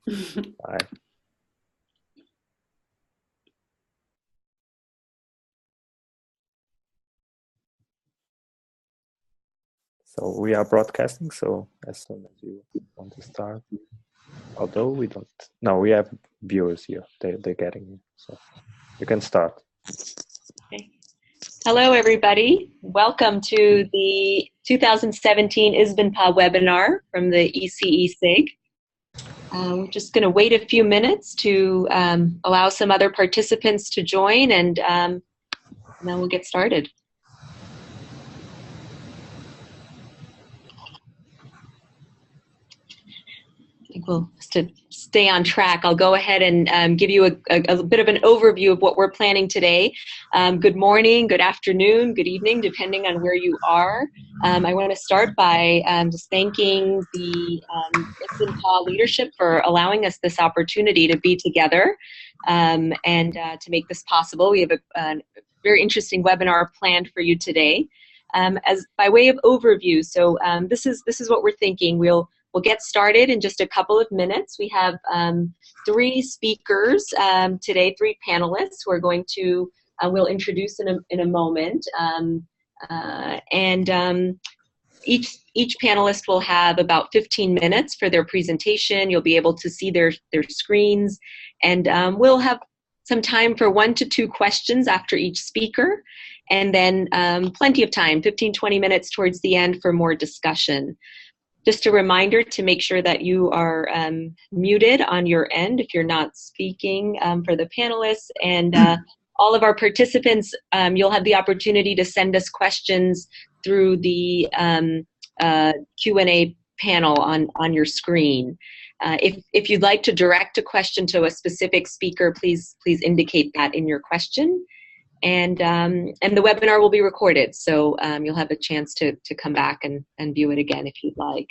Bye. So we are broadcasting, so as soon as you want to start, although we don't, no, we have viewers here, they're getting it, so you can start. Okay. Hello, everybody. Welcome to the 2017 ISBNPA webinar from the ECE SIG. We're just going to wait a few minutes to allow some other participants to join, and then we'll get started. I think we'll, just to stay on track, I'll go ahead and give you a bit of an overview of what we're planning today. Good morning, good afternoon, good evening, depending on where you are. I want to start by just thanking the ISBNPA leadership for allowing us this opportunity to be together and to make this possible. We have a very interesting webinar planned for you today. As by way of overview, so this is what we're thinking. We'll get started in just a couple of minutes. We have 3 speakers today, 3 panelists who are going to, we'll introduce in a moment. Each panelist will have about 15 minutes for their presentation. You'll be able to see their screens, and we'll have some time for 1 to 2 questions after each speaker, and then plenty of time, 15-20 minutes towards the end for more discussion. Just a reminder to make sure that you are muted on your end if you're not speaking for the panelists. And all of our participants, you'll have the opportunity to send us questions through the Q&A panel on your screen. If you'd like to direct a question to a specific speaker, please indicate that in your question. And the webinar will be recorded, so you'll have a chance to come back and view it again if you'd like.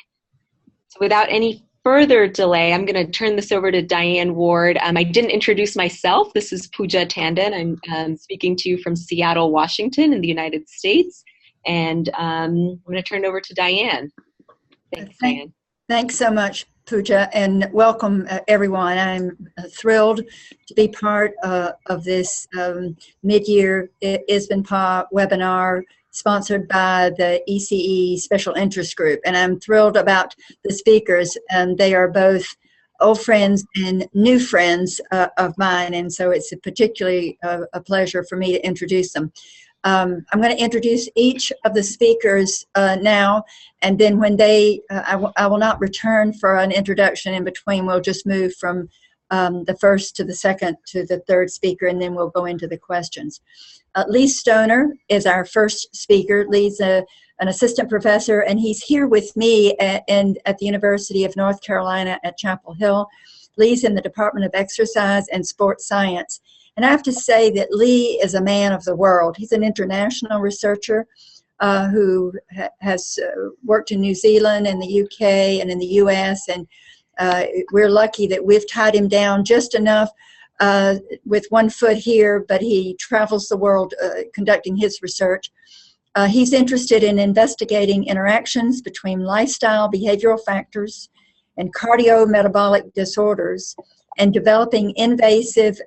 So without any further delay, I'm going to turn this over to Diane Ward. I didn't introduce myself. This is Pooja Tandon. I'm speaking to you from Seattle, Washington in the United States. And I'm going to turn it over to Diane. Thanks, Diane. Thanks so much, Pooja, and welcome everyone. I'm thrilled to be part of this mid-year ISBNPA webinar sponsored by the ECE Special Interest Group. And I'm thrilled about the speakers, and they are both old friends and new friends of mine, and so it's particularly a pleasure for me to introduce them. I'm going to introduce each of the speakers now, and then when I will not return for an introduction in between. We'll just move from the first to the second to the third speaker, and then we'll go into the questions. Lee Stoner is our first speaker. Lee's an assistant professor, and he's here with me at the University of North Carolina at Chapel Hill. Lee's in the Department of Exercise and Sports Science. And I have to say that Lee is a man of the world. He's an international researcher who has worked in New Zealand and the UK and in the US, and we're lucky that we've tied him down just enough with 1 foot here, but he travels the world conducting his research. He's interested in investigating interactions between lifestyle behavioral factors and cardiometabolic disorders, and developing invasive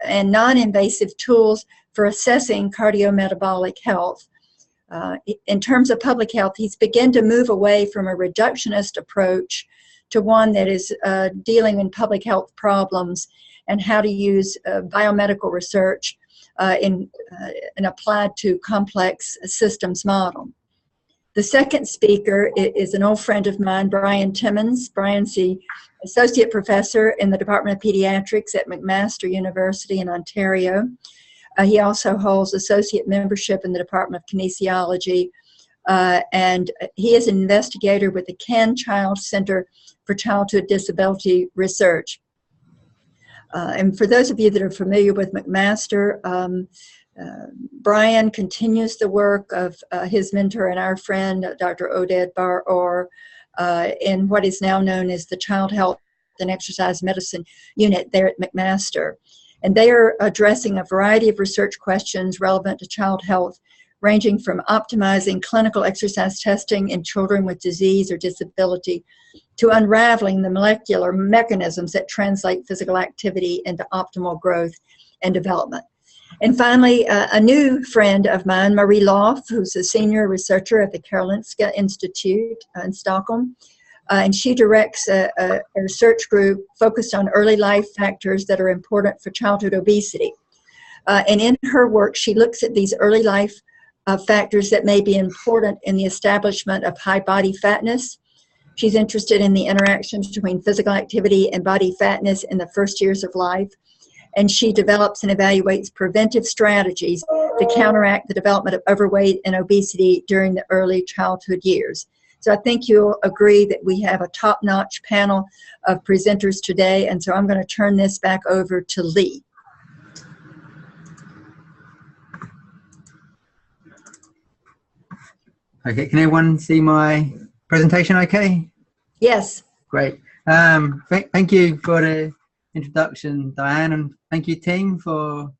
and non-invasive tools for assessing cardiometabolic health. In terms of public health, he's begun to move away from a reductionist approach to one that is dealing in public health problems and how to use biomedical research and applied to complex systems model. The second speaker is an old friend of mine, Brian Timmons. Brian's the associate professor in the Department of Pediatrics at McMaster University in Ontario. He also holds associate membership in the Department of Kinesiology, and he is an investigator with the Ken Child Center for Childhood Disability Research. And for those of you that are familiar with McMaster, Brian continues the work of his mentor and our friend, Dr. Oded Bar-Or, in what is now known as the Child Health and Exercise Medicine Unit there at McMaster. And they are addressing a variety of research questions relevant to child health ranging from optimizing clinical exercise testing in children with disease or disability to unraveling the molecular mechanisms that translate physical activity into optimal growth and development. And finally, a new friend of mine, Marie Loff, who's a senior researcher at the Karolinska Institute in Stockholm, and she directs a research group focused on early life factors that are important for childhood obesity. And in her work, she looks at these early life factors that may be important in the establishment of high body fatness. She's interested in the interactions between physical activity and body fatness in the first years of life. And she develops and evaluates preventive strategies to counteract the development of overweight and obesity during the early childhood years. So I think you'll agree that we have a top-notch panel of presenters today, and so I'm going to turn this back over to Lee. Okay, can everyone see my presentation okay? Yes. Great. Thank you for the introduction, Diane, and thank you, team, for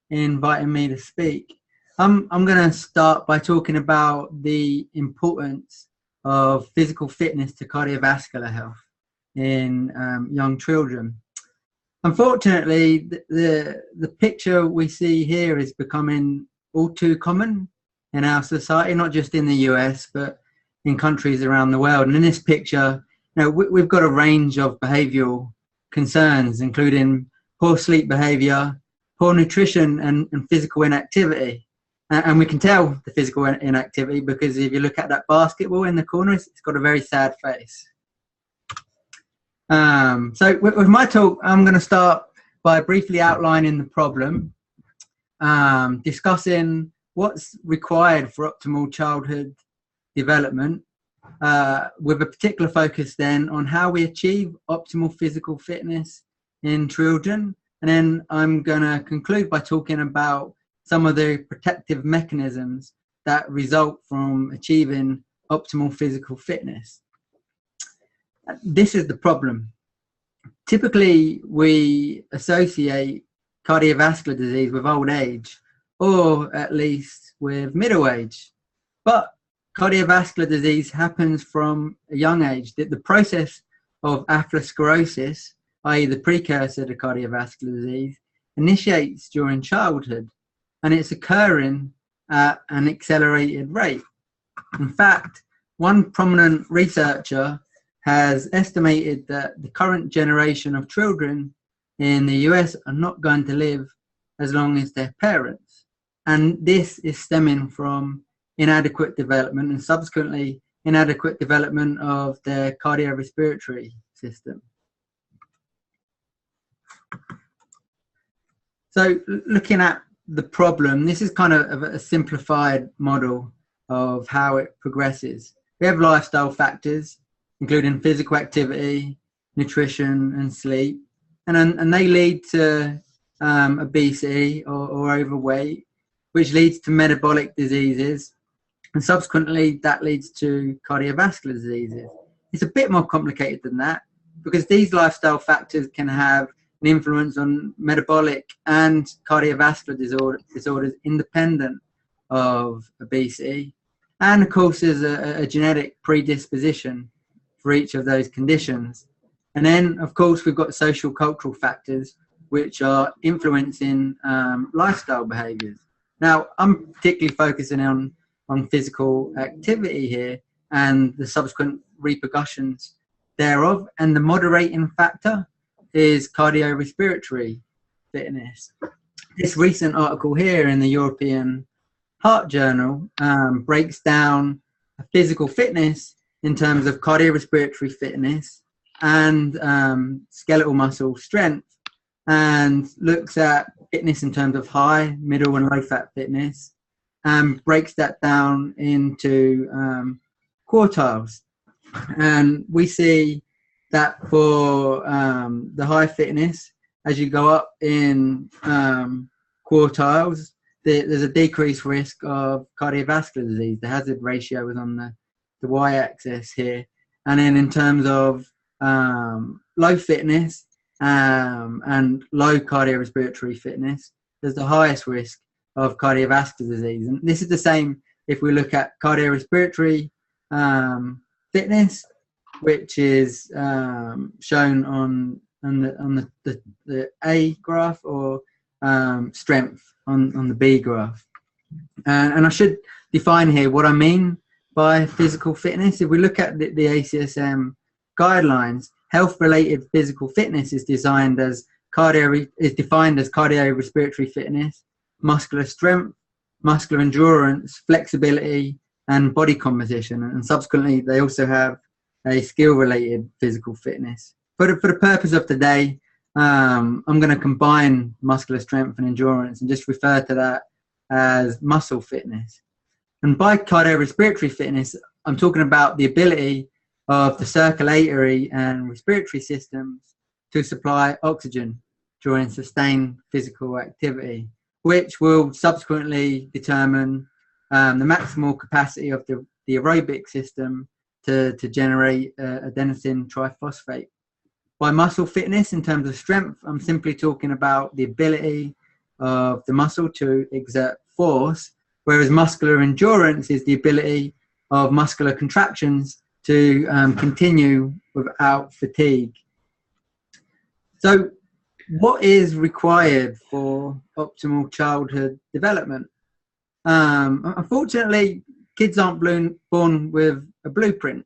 inviting me to speak. I'm going to start by talking about the importance of physical fitness to cardiovascular health in young children. Unfortunately, the picture we see here is becoming all too common in our society, not just in the US, but in countries around the world. And in this picture, you know, we've got a range of behavioral concerns, including poor sleep behavior, poor nutrition, and physical inactivity. And we can tell the physical inactivity because if you look at that basketball in the corner, it's got a very sad face. So with my talk, I'm going to start by briefly outlining the problem, discussing what's required for optimal childhood development, with a particular focus then on how we achieve optimal physical fitness in children. And then I'm going to conclude by talking about some of the protective mechanisms that result from achieving optimal physical fitness. This is the problem. Typically, we associate cardiovascular disease with old age, or at least with middle age. But cardiovascular disease happens from a young age. The process of atherosclerosis, i.e. the precursor to cardiovascular disease, initiates during childhood, and it's occurring at an accelerated rate. In fact, one prominent researcher has estimated that the current generation of children in the US are not going to live as long as their parents. And this is stemming from inadequate development and subsequently inadequate development of their cardiorespiratory system. So looking at the problem, this is kind of a simplified model of how it progresses. We have lifestyle factors, including physical activity, nutrition, and sleep, and they lead to obesity or overweight, which leads to metabolic diseases, and subsequently that leads to cardiovascular diseases. It's a bit more complicated than that because these lifestyle factors can have an influence on metabolic and cardiovascular disorders independent of obesity. And of course, there's a genetic predisposition for each of those conditions. And then, of course, we've got social cultural factors which are influencing lifestyle behaviors. Now, I'm particularly focusing on physical activity here and the subsequent repercussions thereof. And the moderating factor is cardiorespiratory fitness. This recent article here in the European Heart Journal breaks down physical fitness in terms of cardiorespiratory fitness and skeletal muscle strength, and looks at fitness in terms of high, middle, and low fat fitness, and breaks that down into quartiles. And we see that for the high fitness, as you go up in quartiles, there's a decreased risk of cardiovascular disease. The hazard ratio is on the y-axis here. And then in terms of low fitness and low cardiorespiratory fitness, there's the highest risk of cardiovascular disease. And this is the same if we look at cardiorespiratory fitness, which is shown on the A graph, or strength on the B graph. And I should define here what I mean by physical fitness. If we look at the ACSM guidelines, health-related physical fitness is defined as cardiorespiratory fitness, muscular strength, muscular endurance, flexibility, and body composition. And subsequently, they also have a skill-related physical fitness. For the purpose of today, I'm going to combine muscular strength and endurance and just refer to that as muscle fitness. And by cardiorespiratory fitness, I'm talking about the ability of the circulatory and respiratory systems to supply oxygen during sustained physical activity, which will subsequently determine the maximal capacity of the aerobic system to generate adenosine triphosphate. By muscle fitness, in terms of strength, I'm simply talking about the ability of the muscle to exert force, whereas muscular endurance is the ability of muscular contractions to continue without fatigue. So what is required for optimal childhood development? Unfortunately, kids aren't born with a blueprint.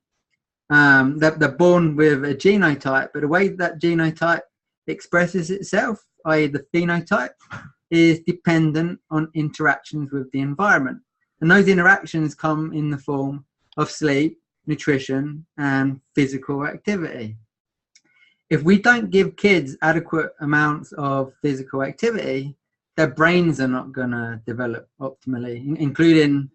They're born with a genotype, but the way that genotype expresses itself, i.e. the phenotype, is dependent on interactions with the environment. And those interactions come in the form of sleep, nutrition, and physical activity. If we don't give kids adequate amounts of physical activity, their brains are not going to develop optimally, including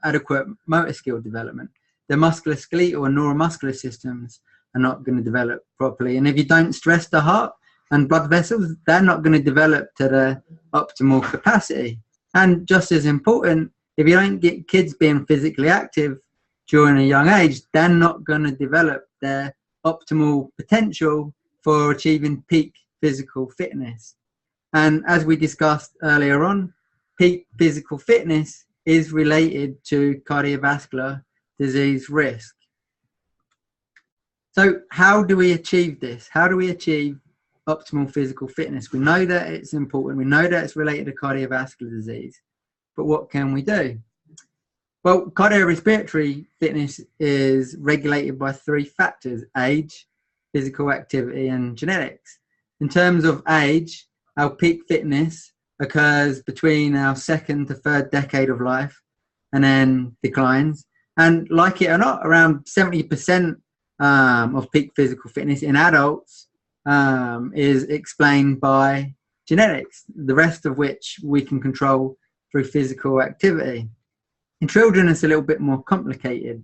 adequate motor skill development. Their musculoskeletal and neuromuscular systems are not going to develop properly. And if you don't stress the heart and blood vessels, they're not going to develop to their optimal capacity. And just as important, if you don't get kids being physically active during a young age, they're not going to develop their optimal potential for achieving peak physical fitness. And as we discussed earlier on, peak physical fitness is related to cardiovascular disease risk. So how do we achieve this? How do we achieve optimal physical fitness? We know that it's important. We know that it's related to cardiovascular disease. But what can we do? Well, cardiorespiratory fitness is regulated by 3 factors: age, physical activity, and genetics. In terms of age, our peak fitness occurs between our 2nd to 3rd decade of life and then declines. And like it or not, around 70% of peak physical fitness in adults is explained by genetics, the rest of which we can control through physical activity. In children, it's a little bit more complicated.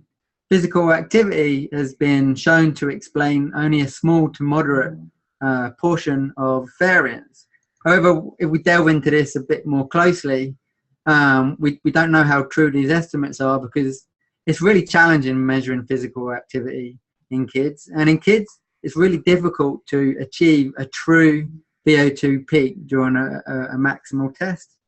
Physical activity has been shown to explain only a small to moderate portion of variance. However, if we delve into this a bit more closely, we don't know how true these estimates are, because it's really challenging measuring physical activity in kids. And in kids, it's really difficult to achieve a true VO2 peak during a maximal test.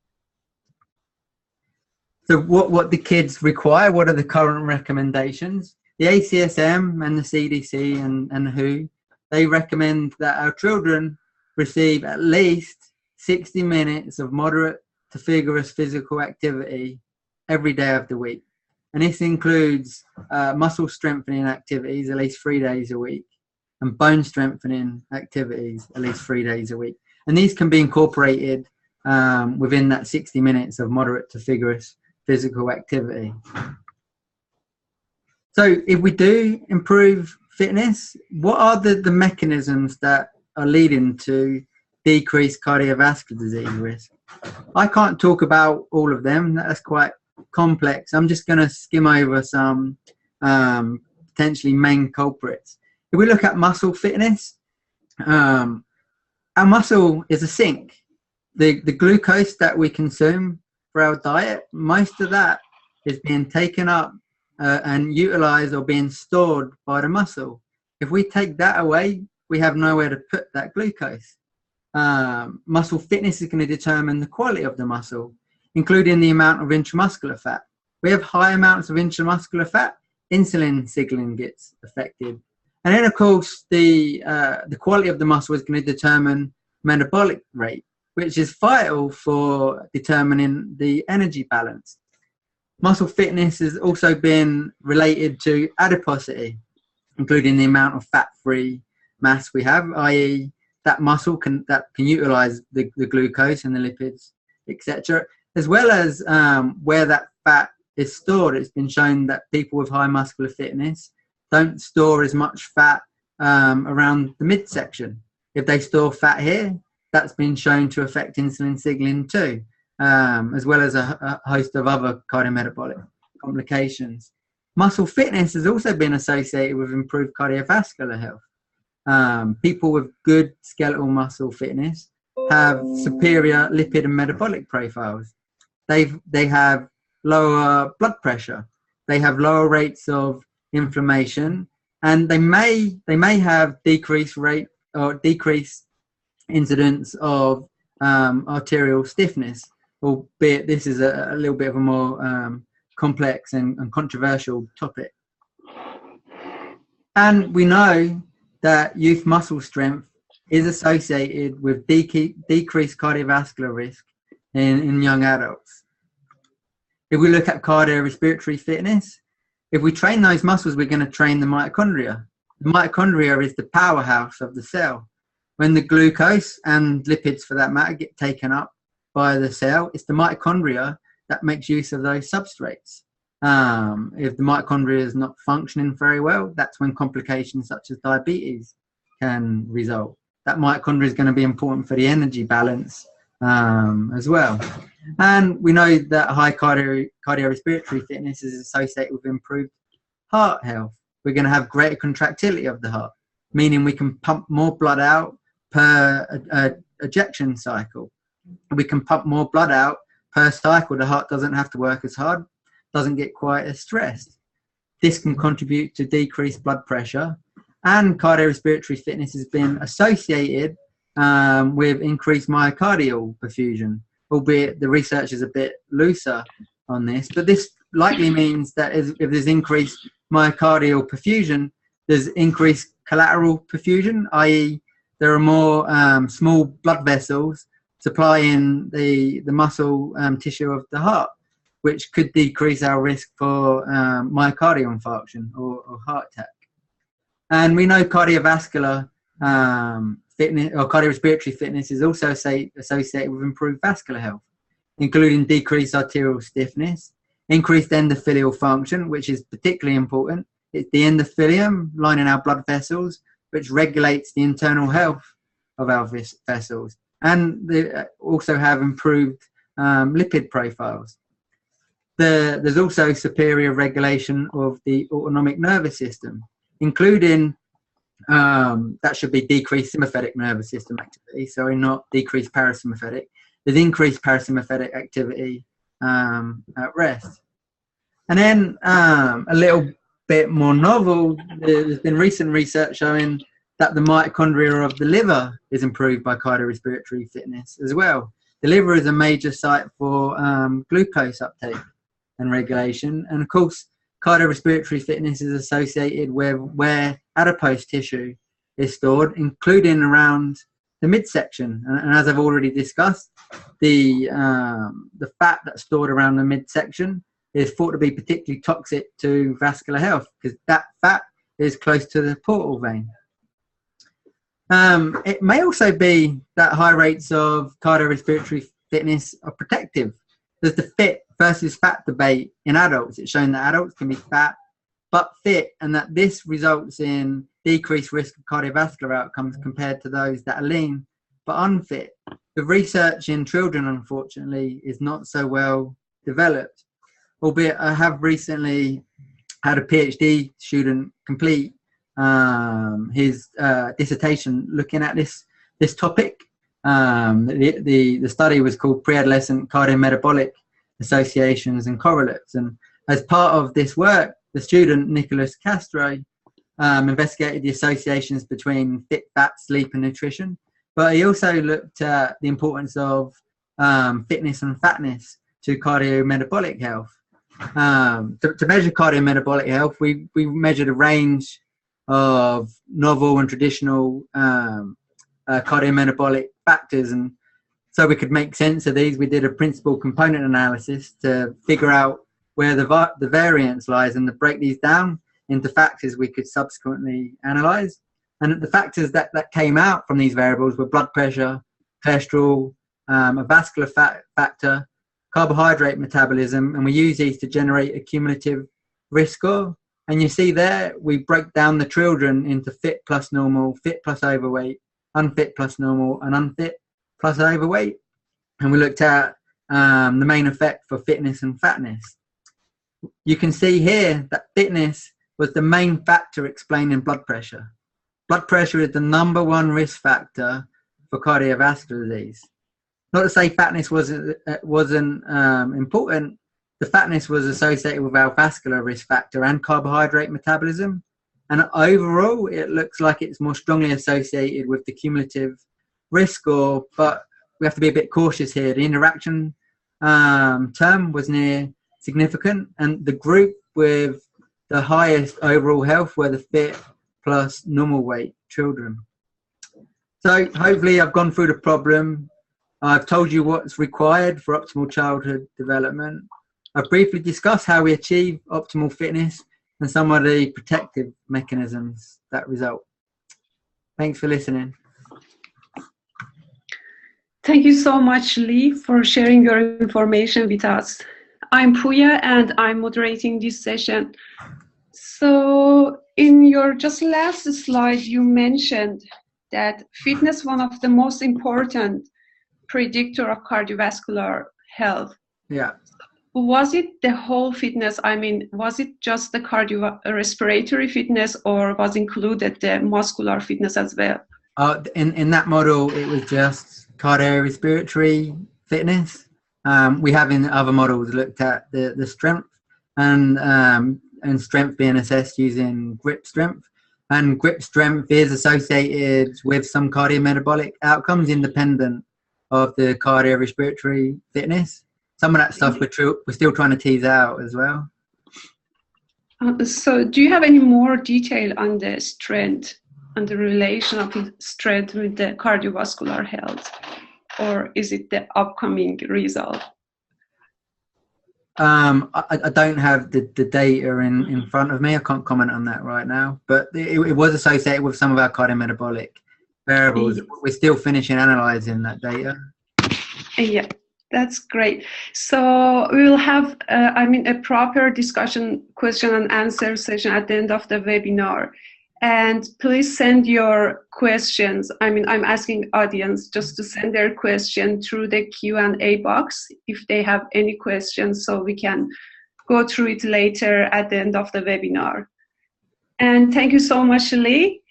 So what do kids require? What are the current recommendations? The ACSM and the CDC and the WHO, they recommend that our children receive at least 60 minutes of moderate to vigorous physical activity every day of the week. And this includes muscle strengthening activities at least 3 days a week, and bone strengthening activities at least 3 days a week. And these can be incorporated within that 60 minutes of moderate to vigorous physical activity. So if we do improve fitness, what are the mechanisms that are leading to decreased cardiovascular disease risk? I can't talk about all of them. That's quite complex. I'm just going to skim over some potentially main culprits. If we look at muscle fitness, our muscle is a sink. The glucose that we consume for our diet, most of that is being taken up and utilized or being stored by the muscle. If we take that away, we have nowhere to put that glucose. muscle fitness is going to determine the quality of the muscle, including the amount of intramuscular fat. We have high amounts of intramuscular fat, insulin signaling gets affected. And then, of course, the quality of the muscle is going to determine metabolic rate, which is vital for determining the energy balance. Muscle fitness has also been related to adiposity, including the amount of fat-free mass we have, i.e. that muscle can utilize the glucose and the lipids, etc., as well as where that fat is stored. It's been shown that people with high muscular fitness don't store as much fat around the midsection. If they store fat here, that's been shown to affect insulin signaling too, as well as a host of other cardiometabolic complications. Muscle fitness has also been associated with improved cardiovascular health. People with good skeletal muscle fitness have superior lipid and metabolic profiles. They have lower blood pressure. They have lower rates of inflammation, and they may have decreased rate or decreased incidence of arterial stiffness, albeit this is a little bit of a more complex and controversial topic. And we know that youth muscle strength is associated with decreased cardiovascular risk in young adults. If we look at cardiorespiratory fitness, if we train those muscles, we're going to train the mitochondria. The mitochondria is the powerhouse of the cell. When the glucose and lipids, for that matter, get taken up by the cell, it's the mitochondria that makes use of those substrates. If the mitochondria is not functioning very well, that's when complications such as diabetes can result. That mitochondria is going to be important for the energy balance as well. And we know that high cardiorespiratory fitness is associated with improved heart health. We're going to have greater contractility of the heart, meaning we can pump more blood out per ejection cycle. We can pump more blood out per cycle. The heart doesn't have to work as hard, doesn't get quite as stressed. This can contribute to decreased blood pressure, and cardiorespiratory fitness has been associated with increased myocardial perfusion, albeit the research is a bit looser on this. But this likely means that if there's increased myocardial perfusion, there's increased collateral perfusion, i.e. there are more small blood vessels supplying the muscle tissue of the heart, which could decrease our risk for myocardial infarction or heart attack. And we know cardiovascular fitness or cardiorespiratory fitness is also associated with improved vascular health, including decreased arterial stiffness, increased endothelial function, which is particularly important. It's the endothelium lining our blood vessels, which regulates the internal health of our vessels. And they also have improved lipid profiles. There's also superior regulation of the autonomic nervous system, including that should be decreased sympathetic nervous system activity, sorry, not decreased parasympathetic. There's increased parasympathetic activity at rest. And then a little bit more novel, there's been recent research showing that the mitochondria of the liver is improved by cardiorespiratory fitness as well. The liver is a major site for glucose uptake and regulation. And of course, cardiorespiratory fitness is associated with where adipose tissue is stored, including around the midsection. And as I've already discussed, the fat that's stored around the midsection is thought to be particularly toxic to vascular health because that fat is close to the portal vein. It may also be that high rates of cardiorespiratory fitness are protective. There's the fit versus fat debate in adults. It's shown that adults can be fat but fit, and that this results in decreased risk of cardiovascular outcomes compared to those that are lean but unfit. The research in children, unfortunately, is not so well developed, albeit I have recently had a PhD student complete his dissertation looking at this topic. The study was called Pre-Adolescent Cardiometabolic Associations and Correlates, and as part of this work, the student Nicholas Castro investigated the associations between fit, fat, sleep and nutrition But he also looked at the importance of fitness and fatness to cardiometabolic health. To measure cardiometabolic health, we measured a range of novel and traditional cardiometabolic factors, and so we could make sense of these. We did a principal component analysis to figure out where the variance lies and to break these down into factors we could subsequently analyze. And the factors that came out from these variables were blood pressure, cholesterol, a vascular factor, carbohydrate metabolism, and we use these to generate a cumulative risk score. And you see there, we break down the children into fit plus normal, fit plus overweight, unfit plus normal, and unfit plus overweight. And we looked at the main effect for fitness and fatness. You can see here that fitness was the main factor explaining blood pressure. Blood pressure is the #1 risk factor for cardiovascular disease. Not to say fatness wasn't important. The fatness was associated with our vascular risk factor and carbohydrate metabolism. And overall, it looks like it's more strongly associated with the cumulative risk score, but we have to be a bit cautious here. The interaction term was near significant, and the group with the highest overall health were the fit plus normal weight children. So hopefully I've gone through the problem. I've told you what's required for optimal childhood development. I've briefly discussed how we achieve optimal fitness and some of the protective mechanisms that result. Thanks for listening. Thank you so much, Lee, for sharing your information with us. I'm Puya and I'm moderating this session. So in your just last slide, you mentioned that fitness one of the most important predictor of cardiovascular health. Yeah. Was it the whole fitness? I mean, was it just the cardiorespiratory fitness, or was included the muscular fitness as well? In that model, it was just cardiorespiratory fitness. We have in other models looked at the strength and strength being assessed using grip strength. And grip strength is associated with some cardiometabolic outcomes independent of the cardiorespiratory fitness. Some of that stuff we're still trying to tease out as well. So do you have any more detail on the strength and the relation of strength with the cardiovascular health? Or is it the upcoming result? I don't have the data in front of me. I can't comment on that right now. But it was associated with some of our cardiometabolic variables. We're still finishing analysing that data. Yeah, that's great. So we will have, a proper discussion, question and answer session at the end of the webinar. And please send your questions. I'm asking audience just to send their question through the Q&A box if they have any questions, so we can go through it later at the end of the webinar. And thank you so much, Lee.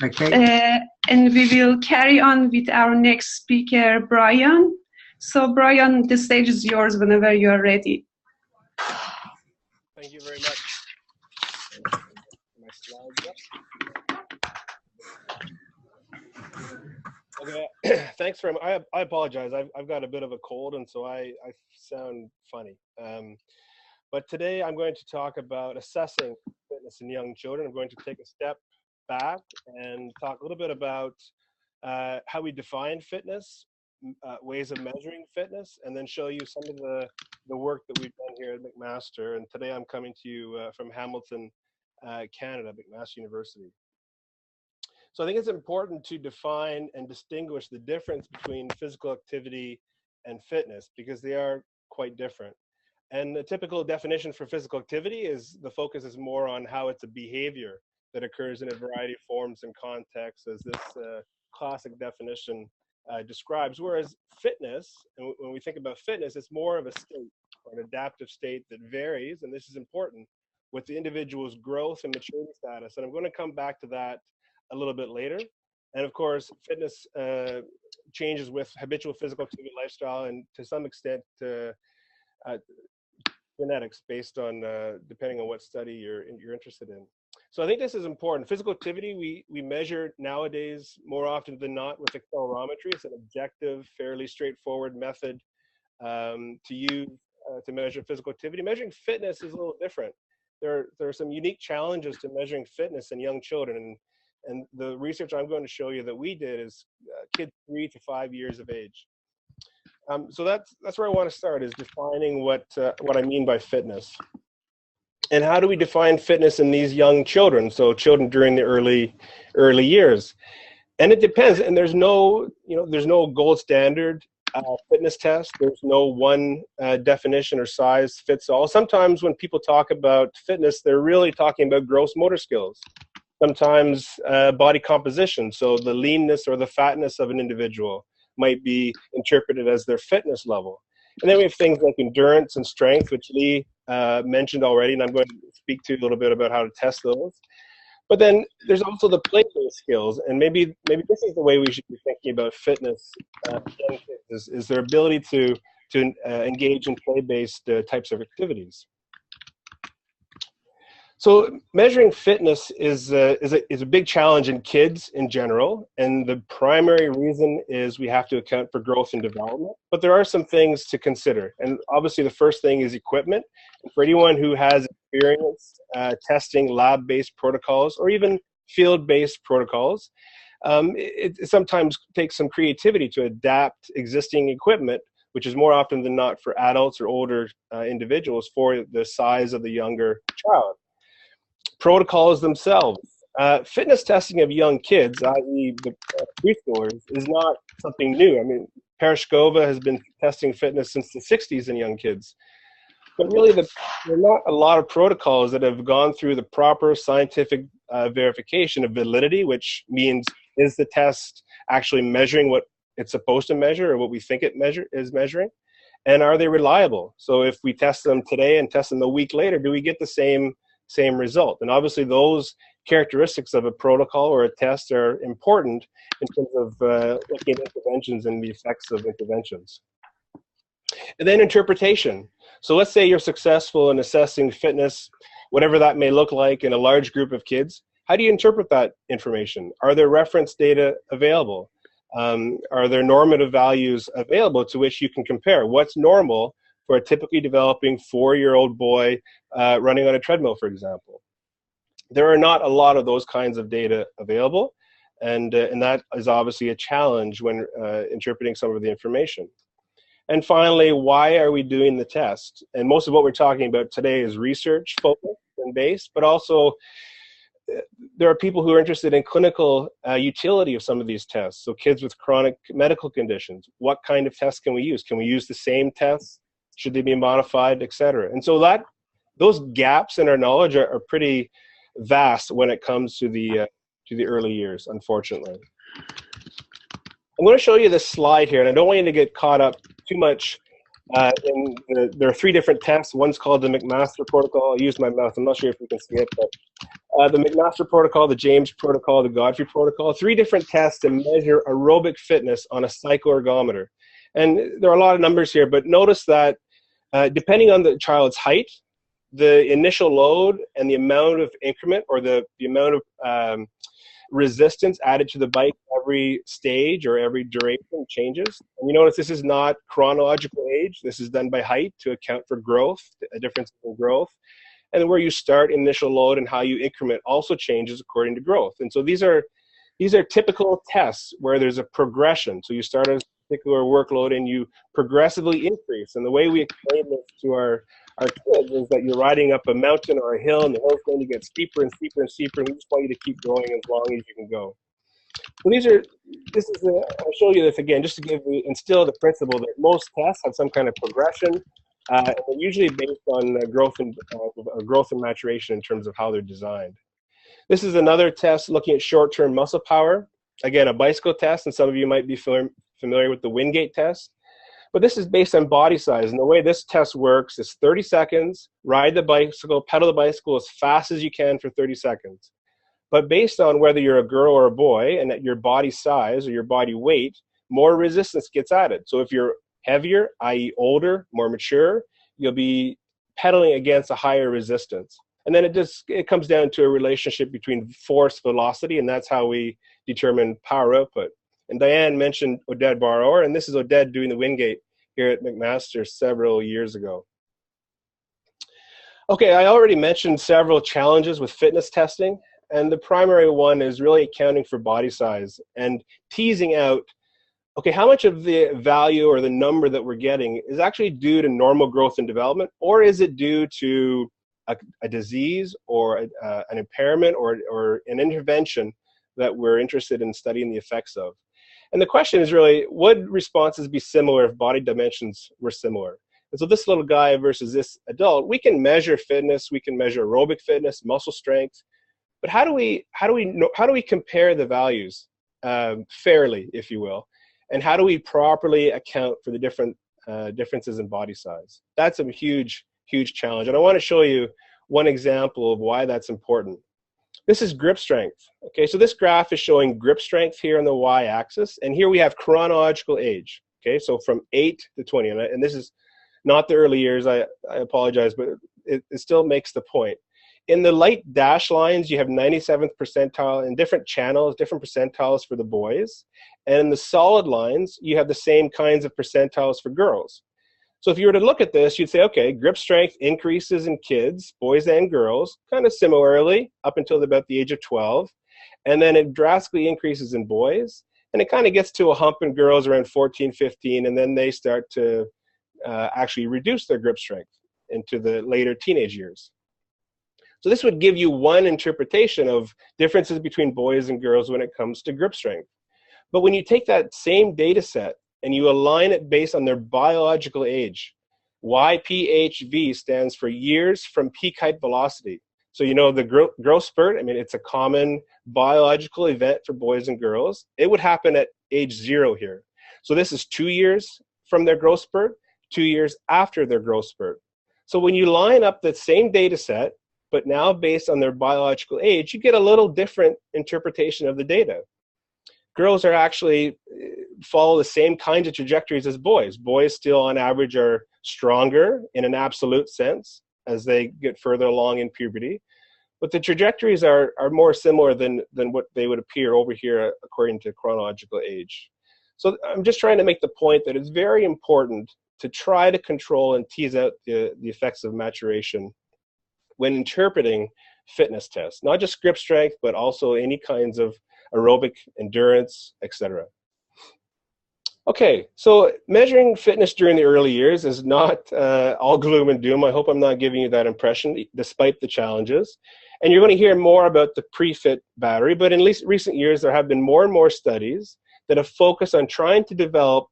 Okay. And we will carry on with our next speaker, Brian. So Brian, the stage is yours whenever you are ready. Thank you very much. My slides up. Okay, thanks very much. I apologize. I've got a bit of a cold, and so I sound funny. But today I'm going to talk about assessing fitness in young children. I'm going to take a step back and talk a little bit about how we define fitness, ways of measuring fitness, and then show you some of the work that we've done here at McMaster. And today I'm coming to you from Hamilton, Canada, McMaster University. So I think it's important to define and distinguish the difference between physical activity and fitness, because they are quite different. And the typical definition for physical activity is the focus is more on how it's a behavior that occurs in a variety of forms and contexts, as this classic definition describes. Whereas fitness, and when we think about fitness, it's more of a state or an adaptive state that varies, and this is important, with the individual's growth and maturity status. And I'm going to come back to that a little bit later. And of course, fitness changes with habitual physical activity lifestyle, and to some extent genetics, based on depending on what study you're interested in. So I think this is important. Physical activity, we measure nowadays more often than not with accelerometry. It's an objective, fairly straightforward method to use to measure physical activity. Measuring fitness is a little different. There are some unique challenges to measuring fitness in young children. And the research I'm going to show you that we did is kids 3 to 5 years of age. So that's where I want to start, is defining what I mean by fitness. And how do we define fitness in these young children? So children during the early years. And it depends. And there's no gold standard fitness test. There's no one definition or size fits all. Sometimes when people talk about fitness, they're really talking about gross motor skills. Sometimes body composition. So the leanness or the fatness of an individual might be interpreted as their fitness level. And then we have things like endurance and strength, which Lee mentioned already, and I'm going to speak to you a little bit about how to test those. But then there's also the play-based skills, and maybe this is the way we should be thinking about fitness is their ability to engage in play-based types of activities. So measuring fitness is a big challenge in kids in general, and the primary reason is we have to account for growth and development. But there are some things to consider, and obviously the first thing is equipment. And for anyone who has experience testing lab-based protocols or even field-based protocols, it sometimes takes some creativity to adapt existing equipment, which is more often than not for adults or older individuals, for the size of the younger child. Protocols themselves. Fitness testing of young kids, i.e. the preschoolers, is not something new. I mean, Pereshkova has been testing fitness since the 60s in young kids. But really, there are not a lot of protocols that have gone through the proper scientific verification of validity, which means, is the test actually measuring what it's supposed to measure or what we think it is measuring? And are they reliable? So if we test them today and test them a week later, do we get the same result? And obviously those characteristics of a protocol or a test are important in terms of looking at interventions and the effects of interventions. And then interpretation. So let's say you're successful in assessing fitness, whatever that may look like, in a large group of kids. How do you interpret that information? Are there reference data available? Are there normative values available to which you can compare? What's normal for a typically developing 4-year-old boy running on a treadmill, for example? There are not a lot of those kinds of data available, and that is obviously a challenge when interpreting some of the information. And finally, why are we doing the test? And most of what we're talking about today is research focused and based, but also there are people who are interested in clinical utility of some of these tests. So kids with chronic medical conditions, what kind of tests can we use? Can we use the same tests? Should they be modified, et cetera? And so those gaps in our knowledge are pretty vast when it comes to the early years, unfortunately. I'm going to show you this slide here, and I don't want you to get caught up too much there are 3 different tests. One's called the McMaster protocol. I'll use my mouth. I'm not sure if you can see it, but the McMaster protocol, the James protocol, the Godfrey protocol, 3 different tests to measure aerobic fitness on a cycloergometer. And there are a lot of numbers here, but notice that depending on the child's height, the initial load and the amount of increment or the amount of resistance added to the bike every stage or every duration changes. And you notice this is not chronological age. This is done by height to account for growth, a difference in growth. And where you start initial load and how you increment also changes according to growth. And so these are typical tests where there's a progression. So you start at a particular workload and you progressively increase. And the way we explain this to our kids is that you're riding up a mountain or a hill, and the hill's going to get steeper and steeper and steeper, and we just want you to keep going as long as you can go. So I'll show you this again just to instill the principle that most tests have some kind of progression, and they're usually based on growth and maturation in terms of how they're designed. This is another test looking at short-term muscle power. Again, a bicycle test, and some of you might be familiar with the Wingate test. But this is based on body size, and the way this test works is 30 seconds, ride the bicycle, pedal the bicycle as fast as you can for 30 seconds. But based on whether you're a girl or a boy and at your body size or your body weight, more resistance gets added. So if you're heavier, i.e. older, more mature, you'll be pedaling against a higher resistance. And then it comes down to a relationship between force, velocity, and that's how we determine power output. And Diane mentioned Oded Bar-Or, and this is Oded doing the Wingate here at McMaster several years ago. Okay, I already mentioned several challenges with fitness testing, and the primary one is really accounting for body size and teasing out, okay, how much of the value or the number that we're getting is actually due to normal growth and development, or is it due to a disease or an impairment or an intervention that we're interested in studying the effects of? And the question is really, would responses be similar if body dimensions were similar? And so this little guy versus this adult, we can measure fitness, we can measure aerobic fitness, muscle strength, but how do we compare the values fairly, if you will, and how do we properly account for the different differences in body size? That's a huge challenge, and I want to show you one example of why that's important. This is grip strength. Okay, so this graph is showing grip strength here on the y-axis, and here we have chronological age. Okay, so from 8 to 20, and this is not the early years. I apologize, but it still makes the point. In the light dash lines, you have 97th percentile in different channels, different percentiles for the boys, and in the solid lines, you have the same kinds of percentiles for girls. So if you were to look at this, you'd say, okay, grip strength increases in kids, boys and girls, kind of similarly up until about the age of 12. And then it drastically increases in boys. And it kind of gets to a hump in girls around 14, 15, and then they start to actually reduce their grip strength into the later teenage years. So this would give you one interpretation of differences between boys and girls when it comes to grip strength. But when you take that same data set and you align it based on their biological age, YPHV stands for years from peak height velocity. So you know the growth spurt, I mean, it's a common biological event for boys and girls. It would happen at age 0 here. So this is 2 years from their growth spurt, 2 years after their growth spurt. So when you line up the same data set, but now based on their biological age, you get a little different interpretation of the data. Girls are actually follow the same kinds of trajectories as boys. Boys still on average are stronger in an absolute sense as they get further along in puberty, but the trajectories are more similar than what they would appear over here according to chronological age. So I'm just trying to make the point that it's very important to try to control and tease out the effects of maturation when interpreting fitness tests, not just grip strength, but also any kinds of aerobic endurance, etc. Okay, so measuring fitness during the early years is not all gloom and doom. I hope I'm not giving you that impression, despite the challenges. And you're going to hear more about the pre-fit battery, but in recent years, there have been more and more studies that have focused on trying to develop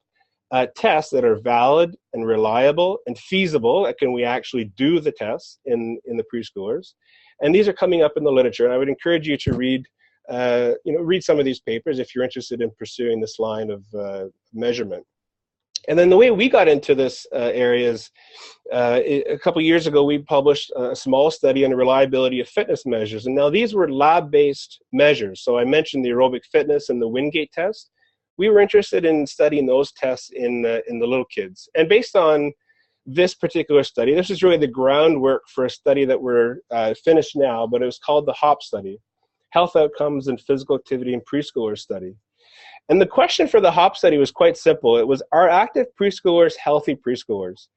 tests that are valid and reliable and feasible. Can we actually do the tests in the preschoolers? And these are coming up in the literature, and I would encourage you to read read some of these papers if you're interested in pursuing this line of measurement. And then the way we got into this area is a couple years ago, we published a small study on the reliability of fitness measures. And now these were lab-based measures. So I mentioned the aerobic fitness and the Wingate test. We were interested in studying those tests in the little kids. And based on this particular study, this is really the groundwork for a study that we're finished now, but it was called the HOP study, Health Outcomes and Physical Activity in Preschoolers study. And the question for the HOP study was quite simple. It was, are active preschoolers healthy preschoolers?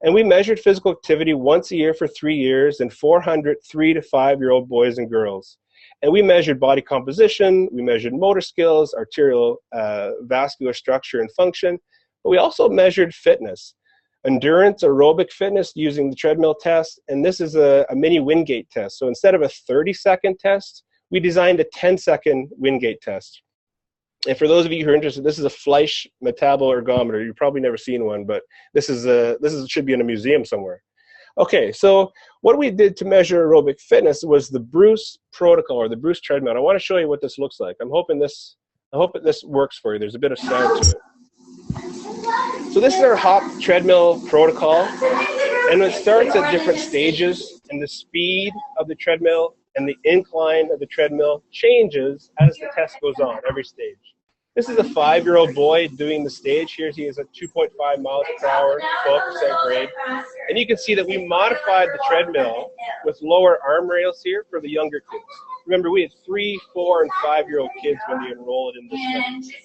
And we measured physical activity once a year for 3 years in 400 3 to 5-year-old boys and girls. And we measured body composition, we measured motor skills, arterial vascular structure and function, but we also measured fitness, endurance, aerobic fitness using the treadmill test, and this is a mini Wingate test. So instead of a 30-second test, we designed a 10-second Wingate test. And for those of you who are interested, this is a Fleisch metaboergometer. You've probably never seen one, but this should be in a museum somewhere. Okay, so what we did to measure aerobic fitness was the Bruce protocol, or the Bruce treadmill. I want to show you what this looks like. I hope that this works for you. There's a bit of sound to it. So this is our HOP treadmill protocol, and it starts at different stages, and the speed of the treadmill and the incline of the treadmill changes as the test goes on, every stage. This is a 5-year-old boy doing the stage. Here he is at 2.5 miles per hour, 12% grade. And you can see that we modified the treadmill with lower arm rails here for the younger kids. Remember, we had 3-, 4-, and 5-year-old kids when we enrolled in this study.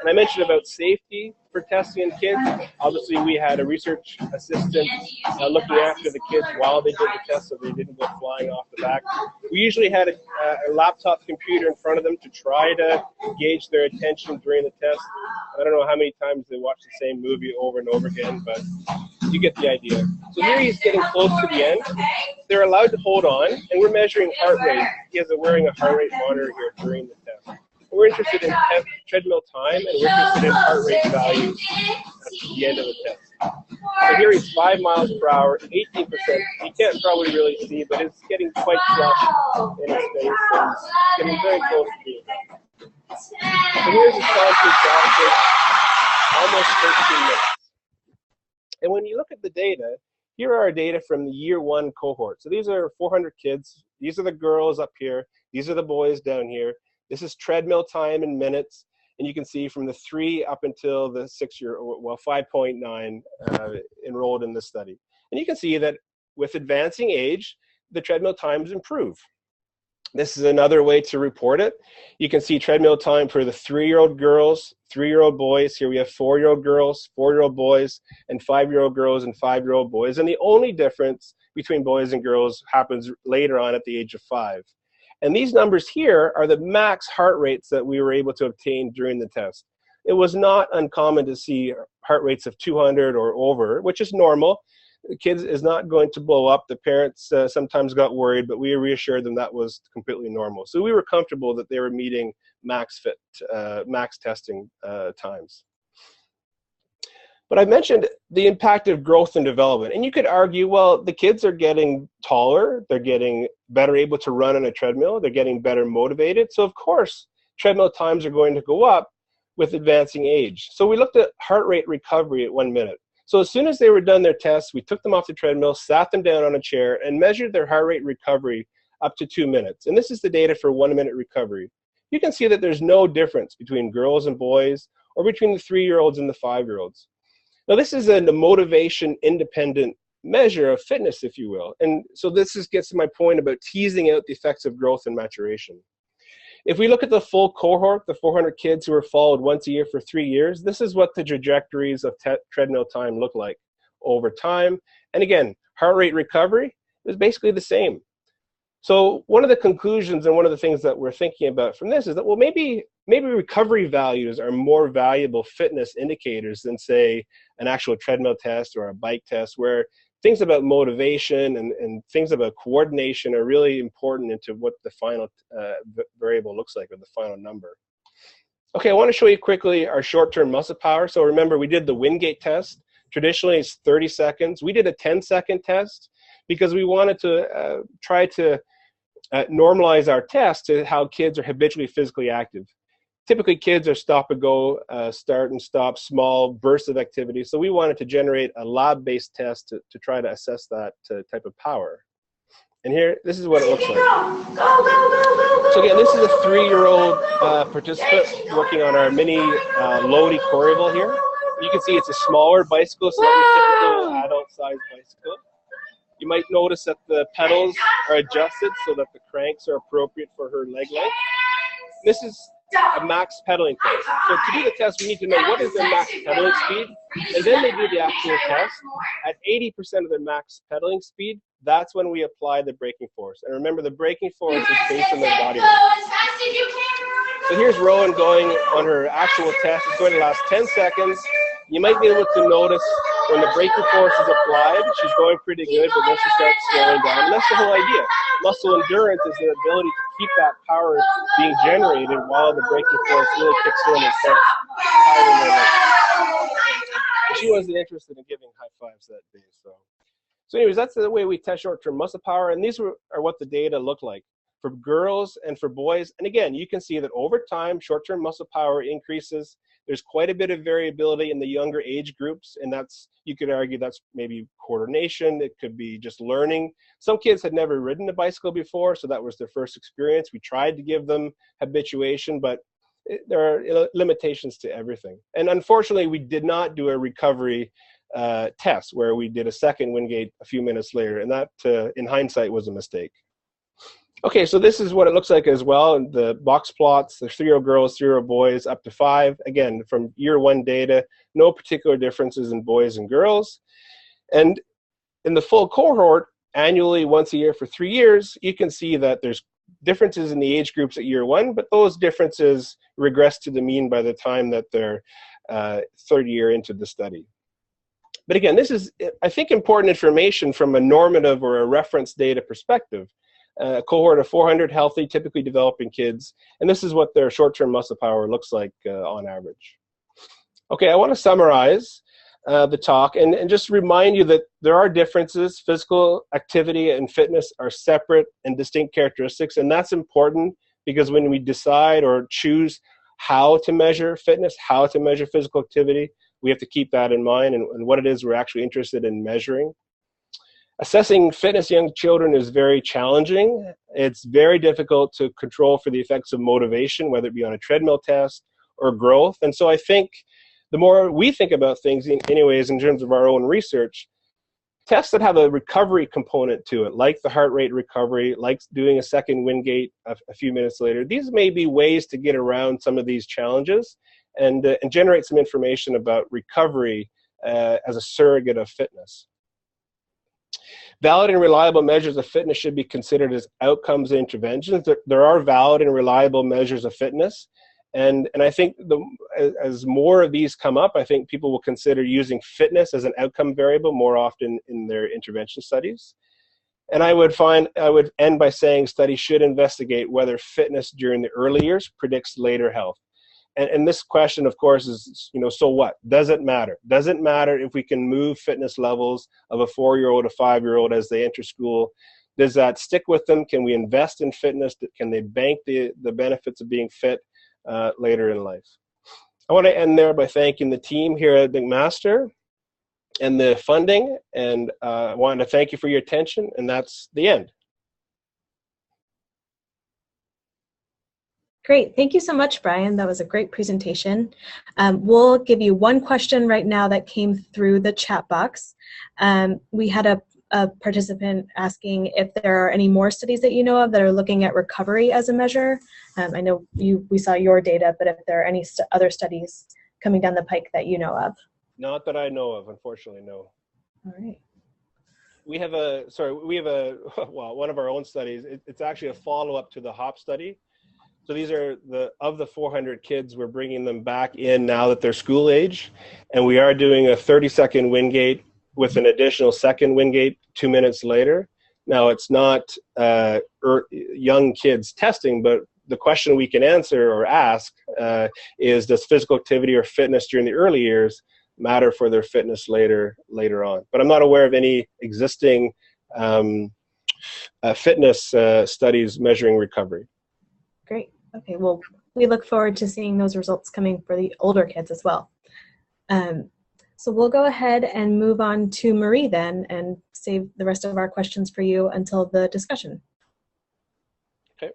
And I mentioned about safety for testing in kids. Obviously, we had a research assistant looking after the kids while they did the test so they didn't go flying off the back. We usually had a laptop computer in front of them to try to gauge their attention during the test. I don't know how many times they watch the same movie over and over again, but you get the idea. So here he's getting close to the end. They're allowed to hold on, and we're measuring heart rate. He is wearing a heart rate monitor here during the test. We're interested in treadmill time, and we're interested in heart rate values at the end of the test. So here he's 5 miles per hour, 18%. You can't probably really see, but it's getting quite flush in his face, and it's getting very close to being done. So here's his time to exhaustion, almost 13 minutes. And when you look at the data, here are our data from the year 1 cohort. So these are 400 kids. These are the girls up here. These are the boys down here. This is treadmill time in minutes. And you can see from the 3 up until the 5.9 enrolled in this study. And you can see that with advancing age, the treadmill times improve. This is another way to report it. You can see treadmill time for the 3-year-old girls, 3-year-old boys. Here we have 4-year-old girls, 4-year-old boys, and 5-year-old girls and 5-year-old boys. And the only difference between boys and girls happens later on at the age of 5. And these numbers here are the max heart rates that we were able to obtain during the test. It was not uncommon to see heart rates of 200 or over, which is normal. The kid is not going to blow up. The parents sometimes got worried, but we reassured them that was completely normal. So we were comfortable that they were meeting max testing times. But I mentioned the impact of growth and development. And you could argue, well, the kids are getting taller. They're getting better able to run on a treadmill. They're getting better motivated. So of course, treadmill times are going to go up with advancing age. So we looked at heart rate recovery at 1 minute. So as soon as they were done their tests, we took them off the treadmill, sat them down on a chair, and measured their heart rate recovery up to 2 minutes. And this is the data for 1 minute recovery. You can see that there's no difference between girls and boys or between the 3-year-olds and the 5-year-olds. Now this is a motivation independent measure of fitness, if you will. And so this gets to my point about teasing out the effects of growth and maturation. If we look at the full cohort, the 400 kids who were followed once a year for 3 years, this is what the trajectories of treadmill time look like over time. And again, heart rate recovery is basically the same. So one of the conclusions and one of the things that we're thinking about from this is that, well, maybe recovery values are more valuable fitness indicators than, say, an actual treadmill test or a bike test, where things about motivation and things about coordination are really important into what the final variable looks like, or the final number. Okay, I want to show you quickly our short-term muscle power. So remember, we did the Wingate test. Traditionally, it's 30 seconds. We did a 10-second test because we wanted to try to normalize our test to how kids are habitually physically active. Typically, kids are stop-and-go, start and stop, small bursts of activity. So we wanted to generate a lab-based test to try to assess that type of power. And here, this is what it looks like. So again, this is a 3-year-old participant working on our mini Lodi Corrival here. You can see it's a smaller bicycle, so that we typically an adult-sized bicycle. You might notice that the pedals are adjusted so that the cranks are appropriate for her leg length. This is a max pedaling test. So to do the test, we need to know what is their max pedaling speed, and then they do the actual test. At 80% of their max pedaling speed, that's when we apply the braking force. And remember, the braking force is based on their body weight. So here's Rowan going on her actual test. It's going to last 10 seconds. You might be able to notice when the braking force is applied, she's going pretty good, but then she starts slowing down. And that's the whole idea. Muscle endurance is their ability to keep that power being generated while the braking force really kicks in and starts firing their legs. She wasn't interested in giving high fives that day. So anyways, that's the way we test short-term muscle power. And these are what the data look like for girls and for boys. And again, you can see that over time, short-term muscle power increases. There's quite a bit of variability in the younger age groups, and that's, you could argue that's maybe coordination, it could be just learning. Some kids had never ridden a bicycle before, so that was their first experience. We tried to give them habituation, but there are limitations to everything. And unfortunately, we did not do a recovery test where we did a second Wingate a few minutes later, and that, in hindsight, was a mistake. Okay, so this is what it looks like as well. The box plots, there's 3-year-old girls, 3-year-old boys, up to 5. Again, from year 1 data, no particular differences in boys and girls. And in the full cohort, annually, once a year for 3 years, you can see that there's differences in the age groups at year 1, but those differences regress to the mean by the time that they're third year into the study. But again, this is, I think, important information from a normative or a reference data perspective. A cohort of 400 healthy, typically developing kids, and this is what their short-term muscle power looks like on average. Okay, I want to summarize the talk and just remind you that there are differences. Physical activity and fitness are separate and distinct characteristics, and that's important because when we decide or choose how to measure fitness, how to measure physical activity, we have to keep that in mind and what it is we're actually interested in measuring. Assessing fitness in young children is very challenging. It's very difficult to control for the effects of motivation, whether it be on a treadmill test or growth. And so I think the more we think about things, anyways, in terms of our own research, tests that have a recovery component to it, like the heart rate recovery, like doing a second Wingate a few minutes later, these may be ways to get around some of these challenges and generate some information about recovery as a surrogate of fitness. Valid and reliable measures of fitness should be considered as outcomes and interventions. There are valid and reliable measures of fitness. And I think as more of these come up, I think people will consider using fitness as an outcome variable more often in their intervention studies. And I would end by saying studies should investigate whether fitness during the early years predicts later health. And this question, of course, is, so what? Does it matter? Does it matter if we can move fitness levels of a 4-year-old, a 5-year-old as they enter school? Does that stick with them? Can we invest in fitness? Can they bank the benefits of being fit later in life? I want to end there by thanking the team here at McMaster and the funding, and I want to thank you for your attention, and that's the end. Great. Thank you so much, Brian. That was a great presentation. We'll give you one question right now that came through the chat box. We had a participant asking if there are any more studies that you know of that are looking at recovery as a measure. I know we saw your data, but if there are any other studies coming down the pike that you know of. Not that I know of, unfortunately, no. All right. We have one of our own studies. It's actually a follow-up to the HOP study. So these are of the 400 kids, we're bringing them back in now that they're school age, and we are doing a 30-second Wingate with an additional second Wingate 2 minutes later. Now, it's not young kids testing, but the question we can answer or ask is, does physical activity or fitness during the early years matter for their fitness later on? But I'm not aware of any existing fitness studies measuring recovery. Great. Okay, well, we look forward to seeing those results coming for the older kids as well. So we'll go ahead and move on to Marie then and save the rest of our questions for you until the discussion. Okay.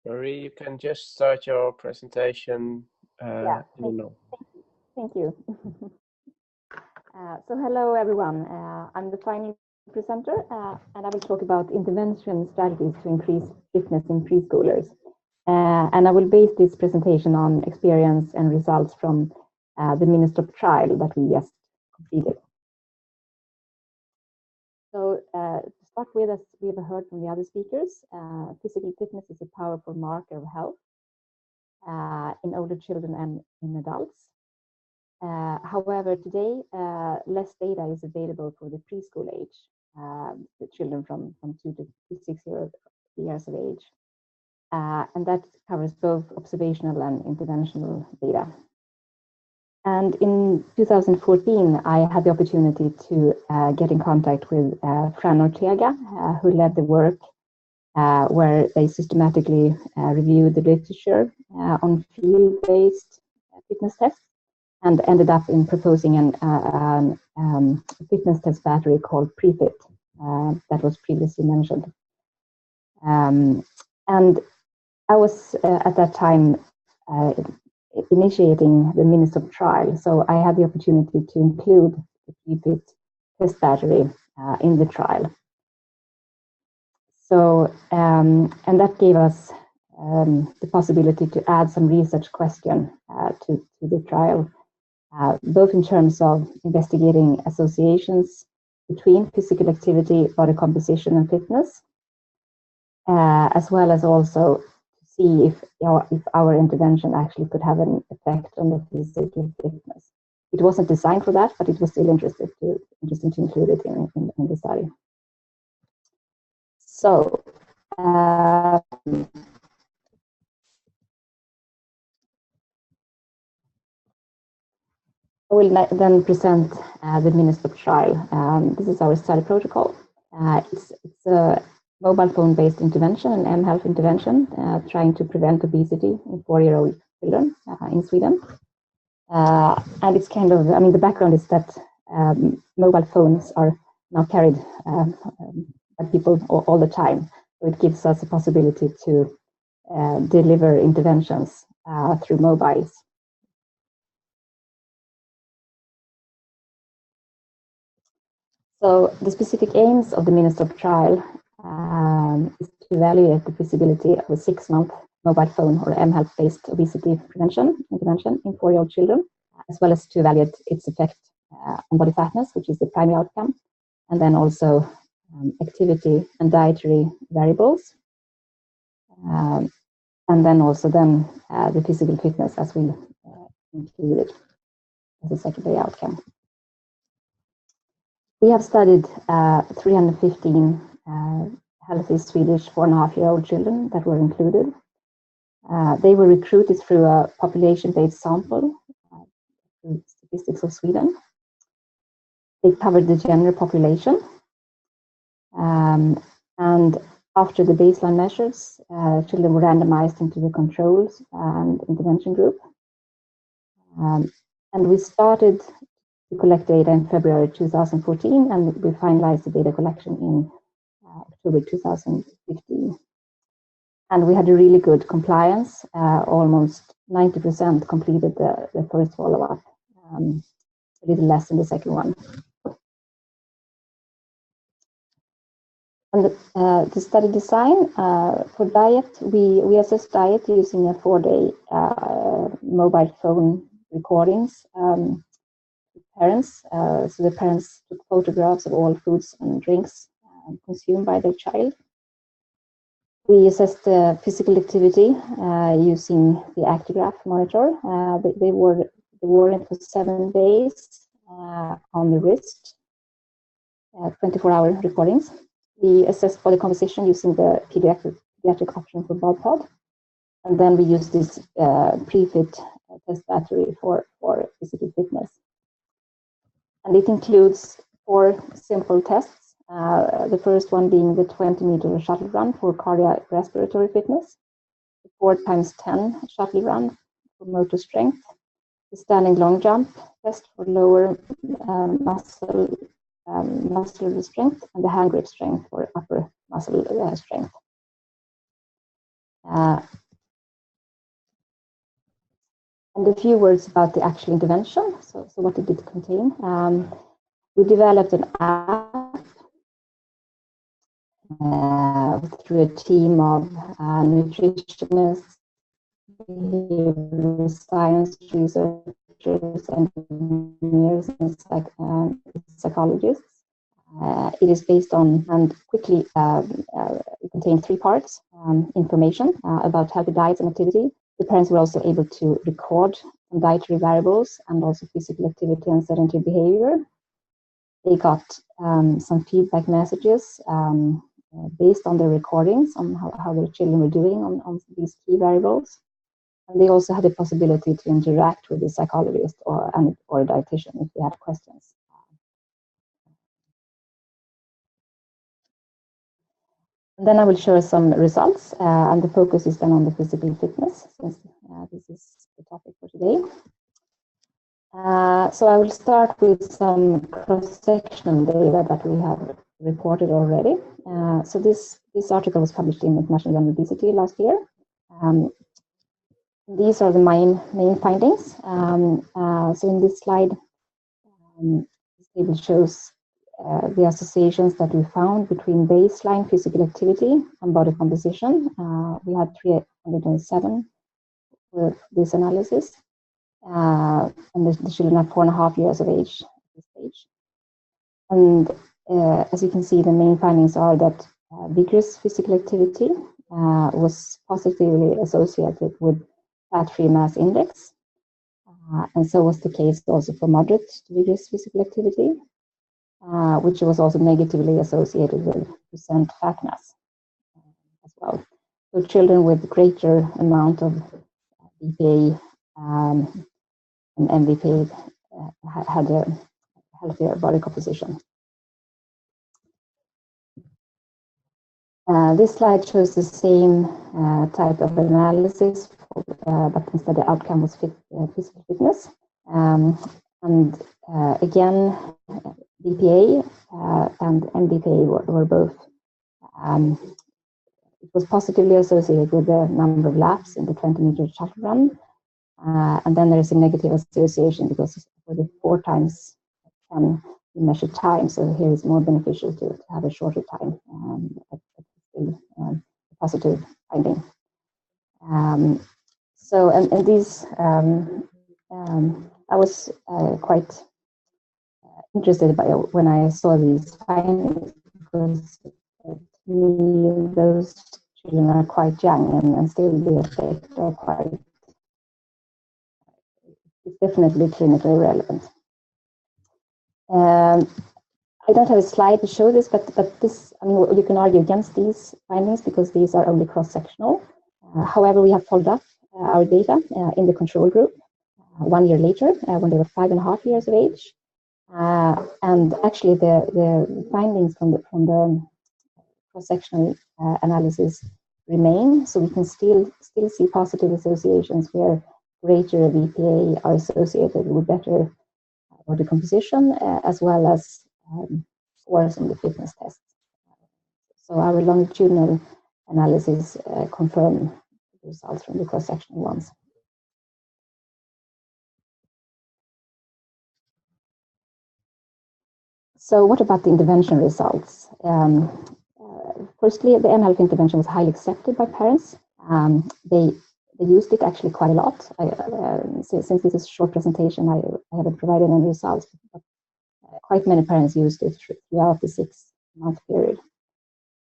Marie, you can just start your presentation. Yeah, thank you. So hello everyone, I'm the final presenter and I will talk about intervention strategies to increase fitness in preschoolers. And I will base this presentation on experience and results from the Ministop trial that we just completed. So to start with, as we have heard from the other speakers, physical fitness is a powerful marker of health. in older children and in adults. However, today, less data is available for the preschool age, the children from 2 to 6 years of age. And that covers both observational and interventional data. And in 2014, I had the opportunity to get in contact with Fran Ortega, who led the work where they systematically reviewed the literature on field-based fitness tests, and ended up in proposing a fitness test battery called PreFit that was previously mentioned. And I was at that time initiating the MiniStop trial, so I had the opportunity to include the PreFit test battery in the trial. So, and that gave us the possibility to add some research question to the trial, both in terms of investigating associations between physical activity, body composition, and fitness, as well as also to see if our intervention actually could have an effect on the physical fitness. It wasn't designed for that, but it was still interesting to include it in the study. So, I will then present the MiniStop trial. This is our study protocol. It's a mobile phone-based intervention, an mHealth intervention, trying to prevent obesity in 4-year-old children in Sweden. And it's kind of, I mean, the background is that mobile phones are now carried by people all the time. So it gives us a possibility to deliver interventions through mobiles. So the specific aims of the MiniStop trial is to evaluate the feasibility of a 6-month mobile phone or mHealth-based obesity prevention intervention in 4-year-old children, as well as to evaluate its effect on body fatness, which is the primary outcome, and then also activity and dietary variables, and then also the physical fitness as we included as a secondary outcome. We have studied 315 healthy Swedish 4.5-year-old children that were included. They were recruited through a population-based sample, through Statistics of Sweden. They covered the general population. And after the baseline measures, children were randomized into the controls and intervention group. And we started to collect data in February 2014, and we finalized the data collection in October 2015. And we had a really good compliance. Almost 90% completed the first follow-up, a little less in the second one. And the study design for diet, we assessed diet using a 4-day mobile phone recordings. Parents, so the parents took photographs of all foods and drinks consumed by their child. We assessed the physical activity using the Actigraph monitor. They wore it for 7 days on the wrist, 24-hour recordings. We assessed body composition using the pediatric option for BODPOD. And then we used this PreFit test battery for physical fitness. And it includes 4 simple tests. The first one being the 20-meter shuttle run for cardiorespiratory fitness, the 4x10 shuttle run for motor strength, the standing long jump test for lower muscular strength, and the hand grip strength for upper muscle strength. And a few words about the actual intervention. So what did it contain? We developed an app through a team of nutritionists, behavioral science researchers, engineers, and psychologists. It is based on, and quickly, it contains 3 parts: information about healthy diets and activity, The parents were also able to record some dietary variables and also physical activity and sedentary behavior. They got some feedback messages based on their recordings on how their children were doing on these key variables. And they also had the possibility to interact with the psychologist or a dietitian if they had questions. And then I will show some results, and the focus is then on the physical fitness, since this is the topic for today. So I will start with some cross-sectional data that we have reported already. So this article was published in International Journal of Obesity last year. These are the main findings. So in this slide, this table shows the associations that we found between baseline physical activity and body composition. We had 307 with this analysis. And the children are 4.5 years of age at this stage. And as you can see, the main findings are that vigorous physical activity was positively associated with fat-free mass index. And so was the case also for moderate to vigorous physical activity, which was also negatively associated with percent fat mass as well. So children with greater amount of BPA and MVP had a healthier body composition. This slide shows the same type of analysis, but instead the outcome was physical fitness. And again, BPA and MBPA were both, it was positively associated with the number of laps in the 20-meter shuttle run. And then there is a negative association because for the 4 times 10 you measure time, so here it's more beneficial to have a shorter time, but still a positive finding. So and these, I was quite interested by when I saw these findings, because to me those children are quite young and still the effects are quite, it's definitely clinically relevant. I don't have a slide to show this, but this, I mean, you can argue against these findings because these are only cross-sectional. However, we have followed up our data in the control group 1 year later when they were 5.5 years of age. And actually the findings from the cross-sectional analysis remain, so we can still see positive associations where greater VPA are associated with better body composition, as well as scores on the fitness test. So our longitudinal analysis confirm the results from the cross-sectional ones. So what about the intervention results? Firstly, the mHealth intervention was highly accepted by parents. They used it actually quite a lot. Since this is a short presentation, I haven't provided any results, but quite many parents used it throughout the 6-month period.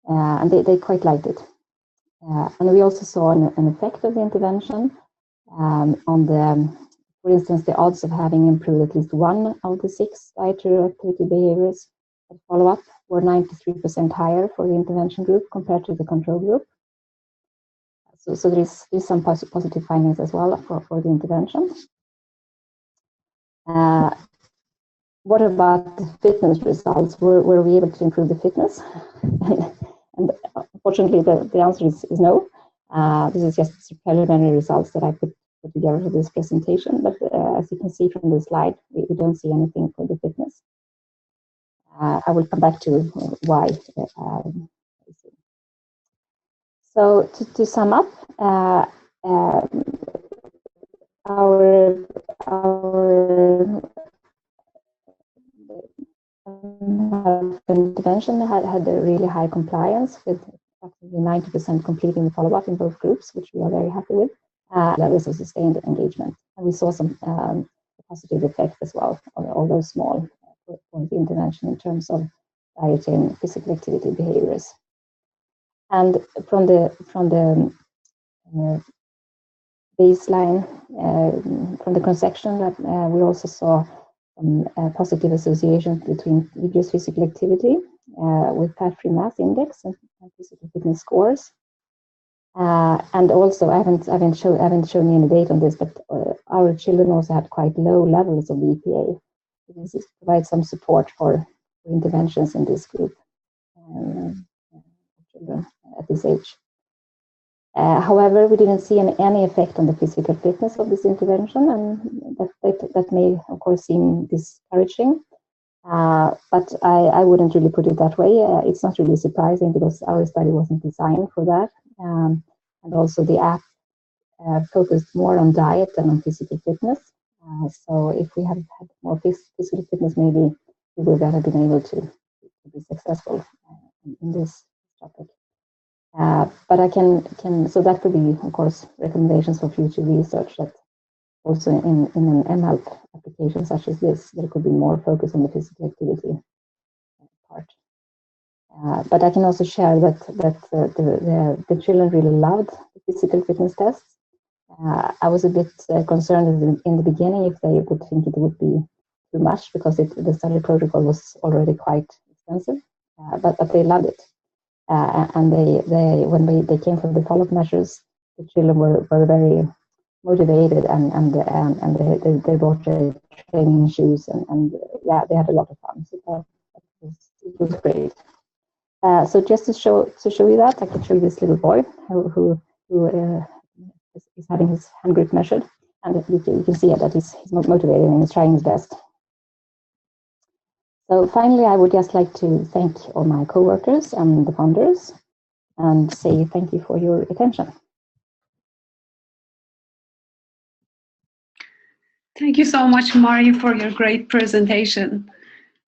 And they quite liked it. And we also saw an effect of the intervention on the, for instance, the odds of having improved at least 1 out of the 6 dietary activity behaviors at follow-up were 93% higher for the intervention group compared to the control group. So there is some positive findings as well for the intervention. What about the fitness results? Were we able to improve the fitness? And unfortunately, the answer is no. This is just preliminary results that I put together for this presentation. But as you can see from the slide, we don't see anything for the fitness. I will come back to why. So to sum up, our intervention had a really high compliance, with approximately 90% completing the follow-up in both groups, which we are very happy with. Levels of sustained engagement, and we saw some positive effect as well, although small, for the intervention in terms of dietary and physical activity behaviors. And from the baseline from the cross-section that we also saw positive associations between previous physical activity with fat-free mass index and physical fitness scores. And also, I haven't shown you any data on this, but our children also had quite low levels of EPA. This provides some support for interventions in this group children at this age. However, we didn't see any effect on the physical fitness of this intervention, and that may, of course, seem discouraging. But I wouldn't really put it that way. It's not really surprising because our study wasn't designed for that. And also the app focused more on diet than on physical fitness. So if we had had more physical fitness, maybe we would have been able to be successful in this topic. But I can so that could be, of course, recommendations for future research, that also in an mHealth application such as this, there could be more focus on the physical activity part. But I can also share that the children really loved the physical fitness tests. I was a bit concerned in the beginning if they would think it would be too much, because the study protocol was already quite extensive, but they loved it. And when they came from the follow-up measures, the children were very motivated, and they bought their training shoes, and yeah, they had a lot of fun. So it was great. So just to show you that, I can show you this little boy who is having his hand grip measured, and you can see that he's motivated and he's trying his best. So finally, I would just like to thank all my co-workers and the funders, and say thank you for your attention. Thank you so much, Mari, for your great presentation.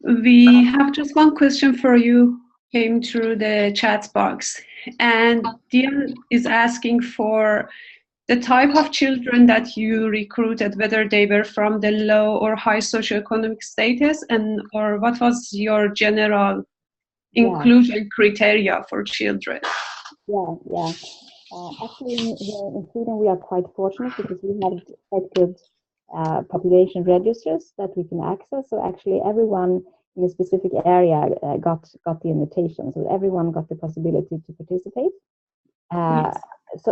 We have just one question for you, came through the chat box, and Dion is asking for the type of children that you recruited, whether they were from the low or high socioeconomic status, or what was your general inclusion criteria for children? Yeah. Actually, in Sweden, we are quite fortunate because we have quite good population registers that we can access. So actually, everyone in a specific area got the invitation. So everyone got the possibility to participate. Yes.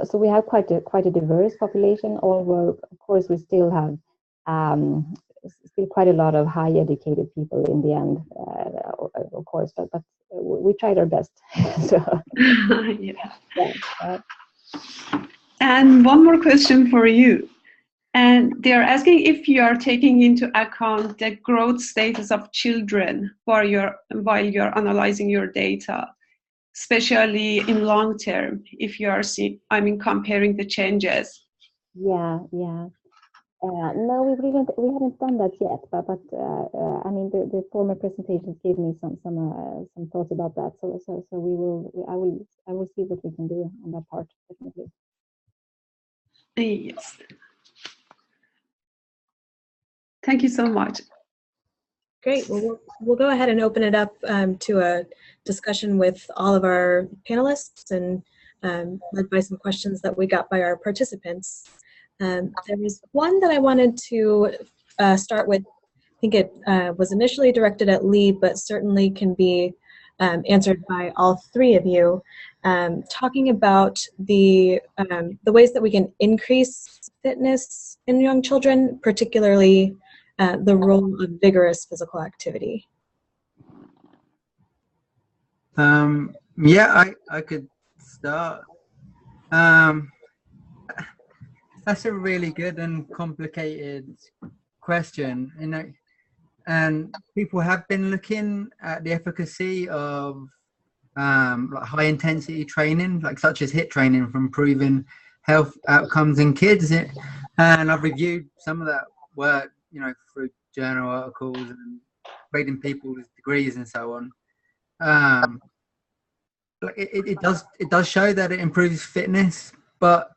So we have quite a diverse population, although of course we still have still quite a lot of high educated people in the end, of course, but we tried our best. So, yeah. And one more question for you. And they are asking if you are taking into account the growth status of children while you're analyzing your data, especially in long term, if you are comparing the changes. Yeah. No, we haven't done that yet, but I mean the former presentations gave me some thoughts about that. So I will see what we can do on that part, definitely. Yes. Thank you so much. Great. Well, we'll go ahead and open it up to a discussion with all of our panelists, and led by some questions that we got by our participants. There was one that I wanted to start with. I think it was initially directed at Lee, but certainly can be answered by all three of you, talking about the ways that we can increase fitness in young children, particularly the role of vigorous physical activity. Yeah, I could start. That's a really good and complicated question, you know, and people have been looking at the efficacy of like high intensity training, like such as HIIT training, for improving health outcomes in kids. And I've reviewed some of that work, you know, through journal articles and grading people's degrees and so on. It does show that it improves fitness, but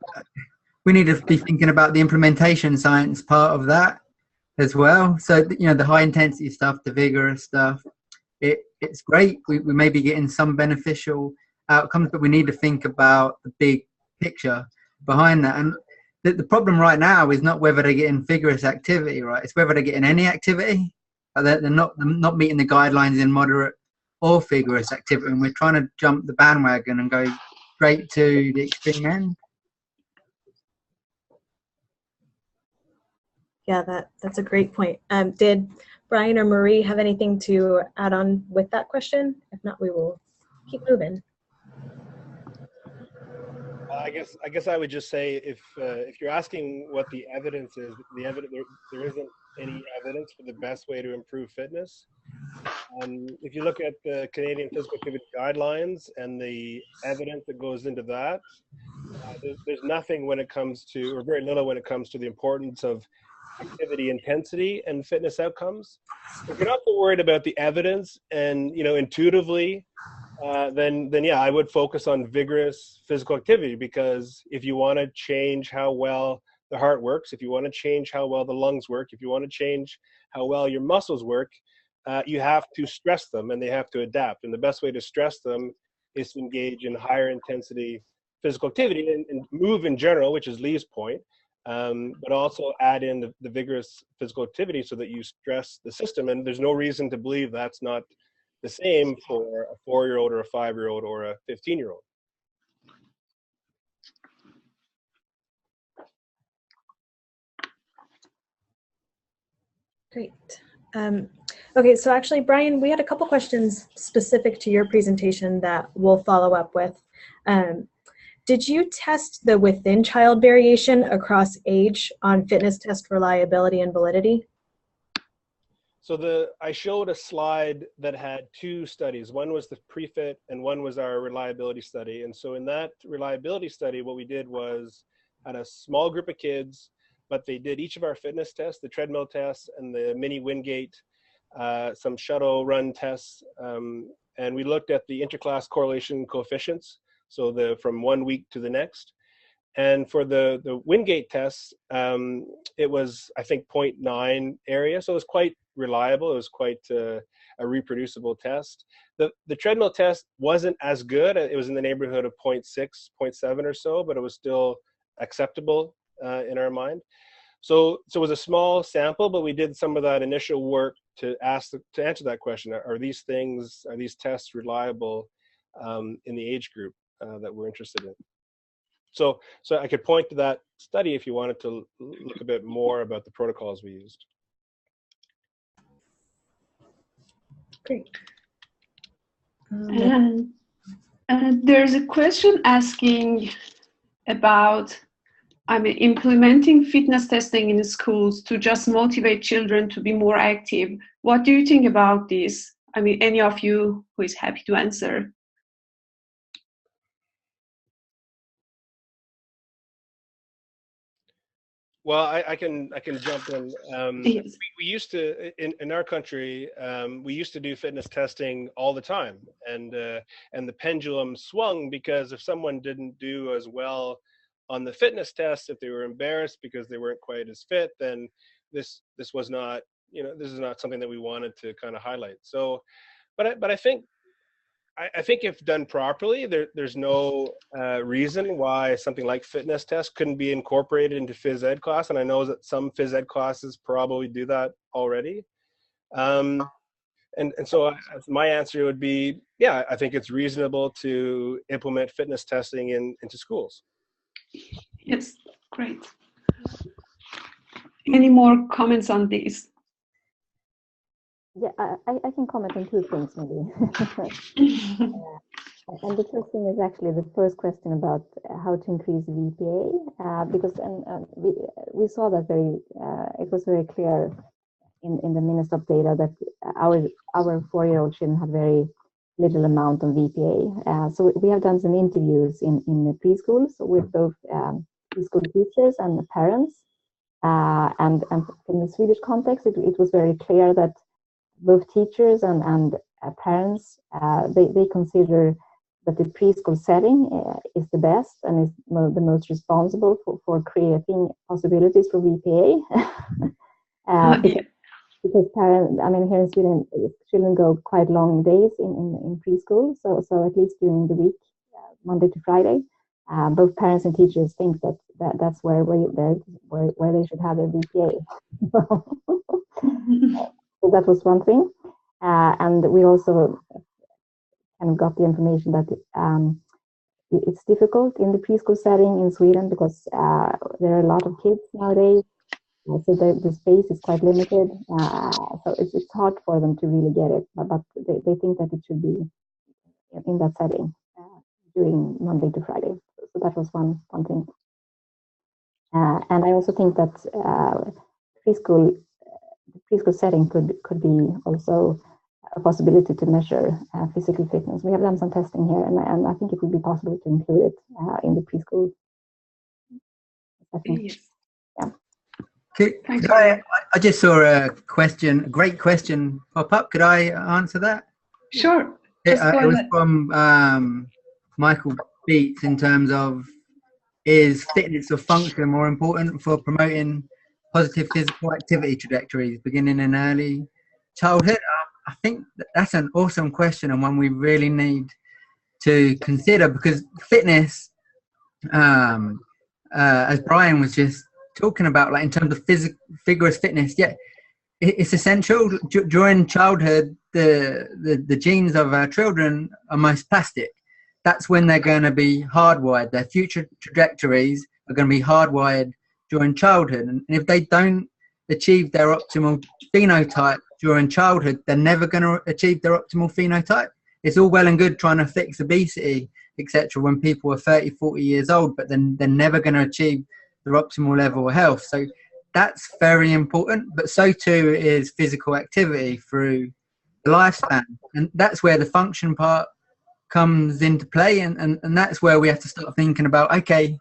we need to be thinking about the implementation science part of that as well. So, you know, the high intensity stuff, the vigorous stuff, it's great. We may be getting some beneficial outcomes, but we need to think about the big picture behind that. And the problem right now is not whether they're getting vigorous activity, right? It's whether they're getting any activity. They're not meeting the guidelines in moderate or vigorous activity, and we're trying to jump the bandwagon and go straight to the extreme end. Yeah, that's a great point. Did Brian or Marie have anything to add on with that question? If not, we will keep moving. I guess I would just say if you're asking what the evidence is, there isn't any evidence for the best way to improve fitness. If you look at the Canadian Physical Activity Guidelines and the evidence that goes into that, there's nothing when it comes to, or very little when it comes to the importance of activity intensity and fitness outcomes. If you're not so worried about the evidence and intuitively, then yeah, I would focus on vigorous physical activity, because if you want to change how well the heart works, if you want to change how well the lungs work, if you want to change how well your muscles work, you have to stress them and they have to adapt. And the best way to stress them is to engage in higher intensity physical activity and move in general, which is Lee's point, but also add in the vigorous physical activity so that you stress the system. And there's no reason to believe that's not the same for a 4-year-old or a 5-year-old or a 15-year-old. Great. Okay, so actually, Brian, we had a couple questions specific to your presentation that we'll follow up with. Did you test the within-child variation across age on fitness test reliability and validity? So I showed a slide that had 2 studies. One was the pre-fit and one was our reliability study. And so in that reliability study, what we did was had a small group of kids, but they did each of our fitness tests, the treadmill tests and the mini Wingate, some shuttle run tests. And we looked at the interclass correlation coefficients. So from 1 week to the next. And for the Wingate tests, it was, I think, 0.9 area. So it was quite reliable. It was quite a reproducible test. The treadmill test wasn't as good. It was in the neighborhood of 0.6, 0.7 or so, but it was still acceptable in our mind. So it was a small sample, but we did some of that initial work to answer that question. Are these tests reliable in the age group that we're interested in? So I could point to that study if you wanted to look a bit more about the protocols we used. Great. And there's a question asking about, implementing fitness testing in schools to just motivate children to be more active. What do you think about this? Any of you who is happy to answer? Well, I can jump in. Yes. We used to in our country, we used to do fitness testing all the time, and the pendulum swung, because if someone didn't do as well on the fitness test, if they were embarrassed because they weren't quite as fit, then this was not, this is not something that we wanted to kind of highlight. So, but I think if done properly, there's no reason why something like fitness tests couldn't be incorporated into phys ed class. And I know that some phys ed classes probably do that already. And so my answer would be, yeah, I think it's reasonable to implement fitness testing into schools. Yes, great. Any more comments on this? Yeah, I can comment on 2 things maybe. And the first thing is actually the first question about how to increase VPA, because we saw that it was very clear in the Minnesota data that our 4-year-old children had very little amount of VPA. So we have done some interviews in the preschools with both preschool teachers and the parents. And in the Swedish context, it was very clear that both teachers and parents, they consider that the preschool setting is the best and is the most responsible for creating possibilities for VPA. Because parents, here in Sweden, children go quite long days in preschool, so at least during the week, Monday to Friday, both parents and teachers think that that's where they should have their BPA. So that was one thing, and we also kind of got the information that it's difficult in the preschool setting in Sweden because there are a lot of kids nowadays, so the space is quite limited. So it's hard for them to really get it, but they think that it should be in that setting during Monday to Friday. So that was one thing. And I also think that preschool setting could be also a possibility to measure physical fitness. We have done some testing here, and I think it would be possible to include it in the preschool setting. Yes. Yeah. Thanks. I just saw a great question pop up. Could I answer that? Sure. It was from Michael Beats in terms of, is fitness or function more important for promoting positive physical activity trajectories beginning in early childhood? I think that's an awesome question, and one we really need to consider, because fitness, as Brian was just talking about, like in terms of vigorous fitness, it's essential. During childhood, the genes of our children are most plastic. That's when they're going to be hardwired. Their future trajectories are going to be hardwired during childhood. And if they don't achieve their optimal phenotype during childhood, they're never going to achieve their optimal phenotype. It's all well and good trying to fix obesity, etc., when people are 30, 40 years old, but then they're never going to achieve their optimal level of health. So that's very important, but so too is physical activity through the lifespan. And that's where the function part comes into play, and that's where we have to start thinking about, okay,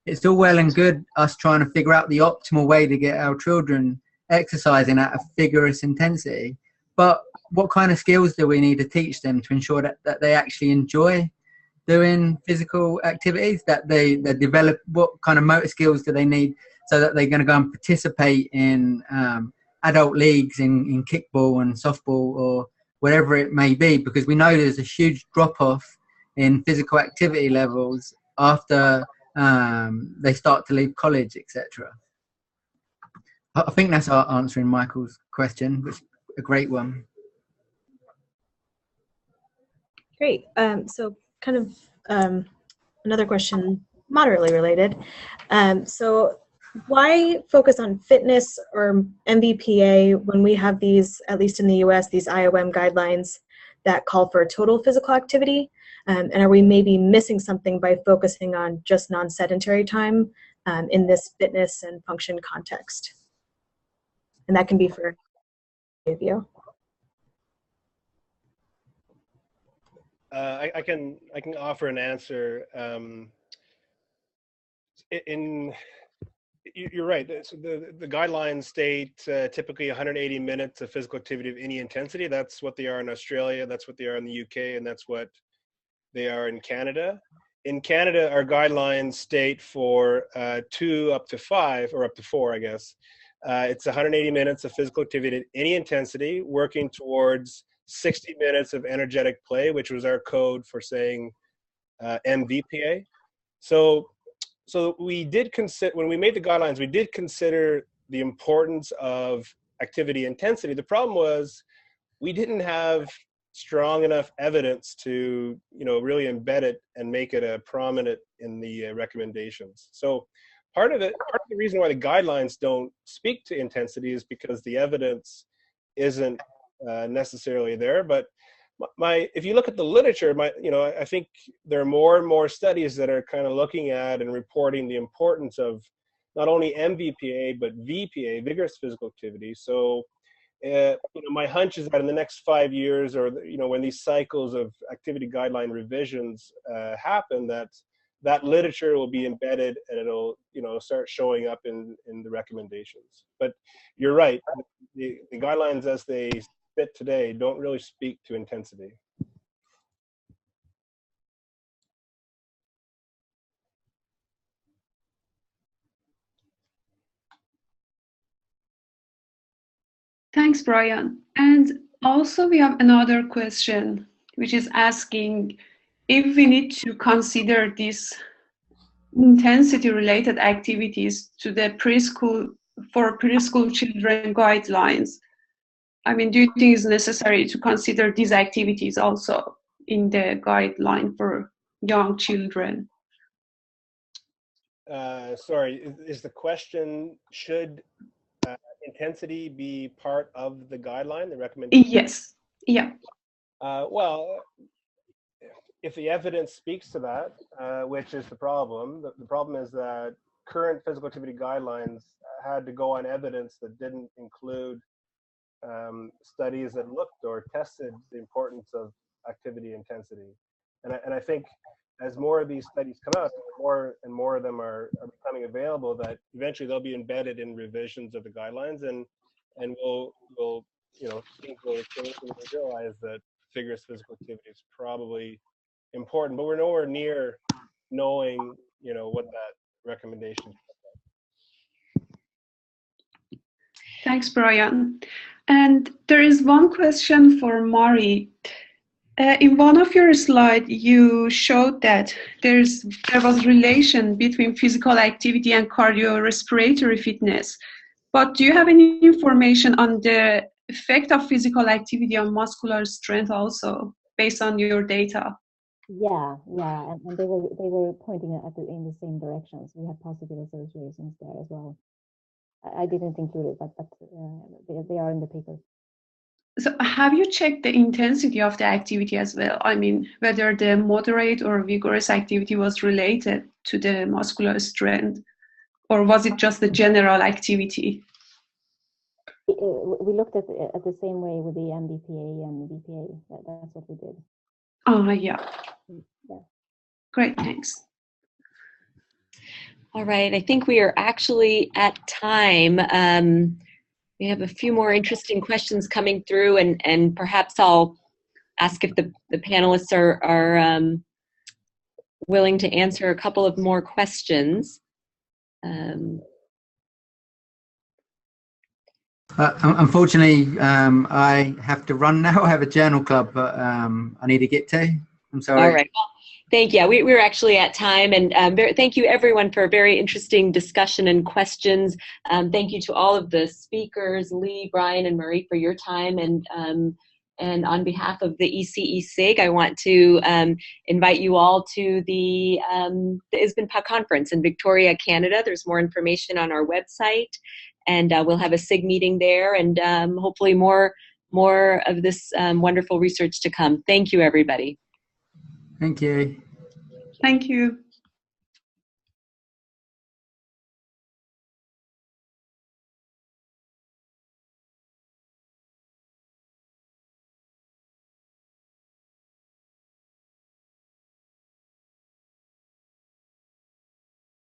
it's all well and good us trying to figure out the optimal way to get our children exercising at a vigorous intensity, but what kind of skills do we need to teach them to ensure that they actually enjoy doing physical activities, that they develop? What kind of motor skills do they need so that they're going to go and participate in adult leagues in kickball and softball or whatever it may be? Because we know there's a huge drop-off in physical activity levels after they start to leave college, etc. I think that's our answering Michael's question, which is a great one. Great. So kind of another question moderately related. So why focus on fitness or MBPA when we have these, at least in the US, these IOM guidelines that call for total physical activity? And are we maybe missing something by focusing on just non-sedentary time in this fitness and function context? And that can be for any of you. I can offer an answer. You're right. So the guidelines state typically 180 minutes of physical activity of any intensity. That's what they are in Australia. That's what they are in the UK, and that's what they are in Canada. In Canada, our guidelines state for 2 up to 5, or up to 4, I guess. It's 180 minutes of physical activity at any intensity, working towards 60 minutes of energetic play, which was our code for saying MVPA. So we did consider, when we made the guidelines, we did consider the importance of activity intensity. The problem was we didn't have strong enough evidence to, really embed it and make it a prominent in the recommendations. So part of the reason why the guidelines don't speak to intensity is because the evidence isn't necessarily there. But if you look at the literature, I think there are more and more studies that are kind of looking at and reporting the importance of not only MVPA but VPA, vigorous physical activity. So my hunch is that in the next 5 years, or when these cycles of activity guideline revisions happen, that literature will be embedded and it'll start showing up in the recommendations. But you're right, the guidelines as they fit today don't really speak to intensity. Thanks, Brian. And also we have another question, which is asking if we need to consider this intensity-related activities to the preschool children guidelines? I mean, do you think it's necessary to consider these activities also in the guideline for young children? Sorry, is the question, should intensity be part of the guideline, the recommendation? Yes. Yeah. Well, if the evidence speaks to that, which is the problem, the problem is that current physical activity guidelines had to go on evidence that didn't include studies that looked or tested the importance of activity intensity. And I think as more of these studies come out, more and more of them are becoming available, that eventually they'll be embedded in revisions of the guidelines, and we'll things will change, and we'll realize that vigorous physical activity is probably important, but we're nowhere near knowing what that recommendation is. Thanks, Brian. And there is one question for Mari. In one of your slides, you showed that there was relation between physical activity and cardiorespiratory fitness. But do you have any information on the effect of physical activity on muscular strength also, based on your data? Yeah, and they were pointing in the same directions. We have positive associations there as well. I didn't include it, but they are in the paper. So have you checked the intensity of the activity as well? I mean, whether the moderate or vigorous activity was related to the muscular strength, or was it just the general activity? We looked at the same way with the MBPA and BPA. That's what we did. Oh, yeah. Yeah. Great, thanks. All right, I think we are actually at time. We have a few more interesting questions coming through, and perhaps I'll ask if the panelists are willing to answer a couple of more questions. Unfortunately, I have to run now. I have a journal club, but I need to get to. I'm sorry. All right. Well, thank you. We're actually at time, and thank you everyone for a very interesting discussion and questions. Thank you to all of the speakers, Lee, Brian, and Marie, for your time. And on behalf of the ECE-SIG, I want to invite you all to the ISBNPA conference in Victoria, Canada. There's more information on our website, and we'll have a SIG meeting there, and hopefully more of this wonderful research to come. Thank you, everybody. Thank you. Thank you.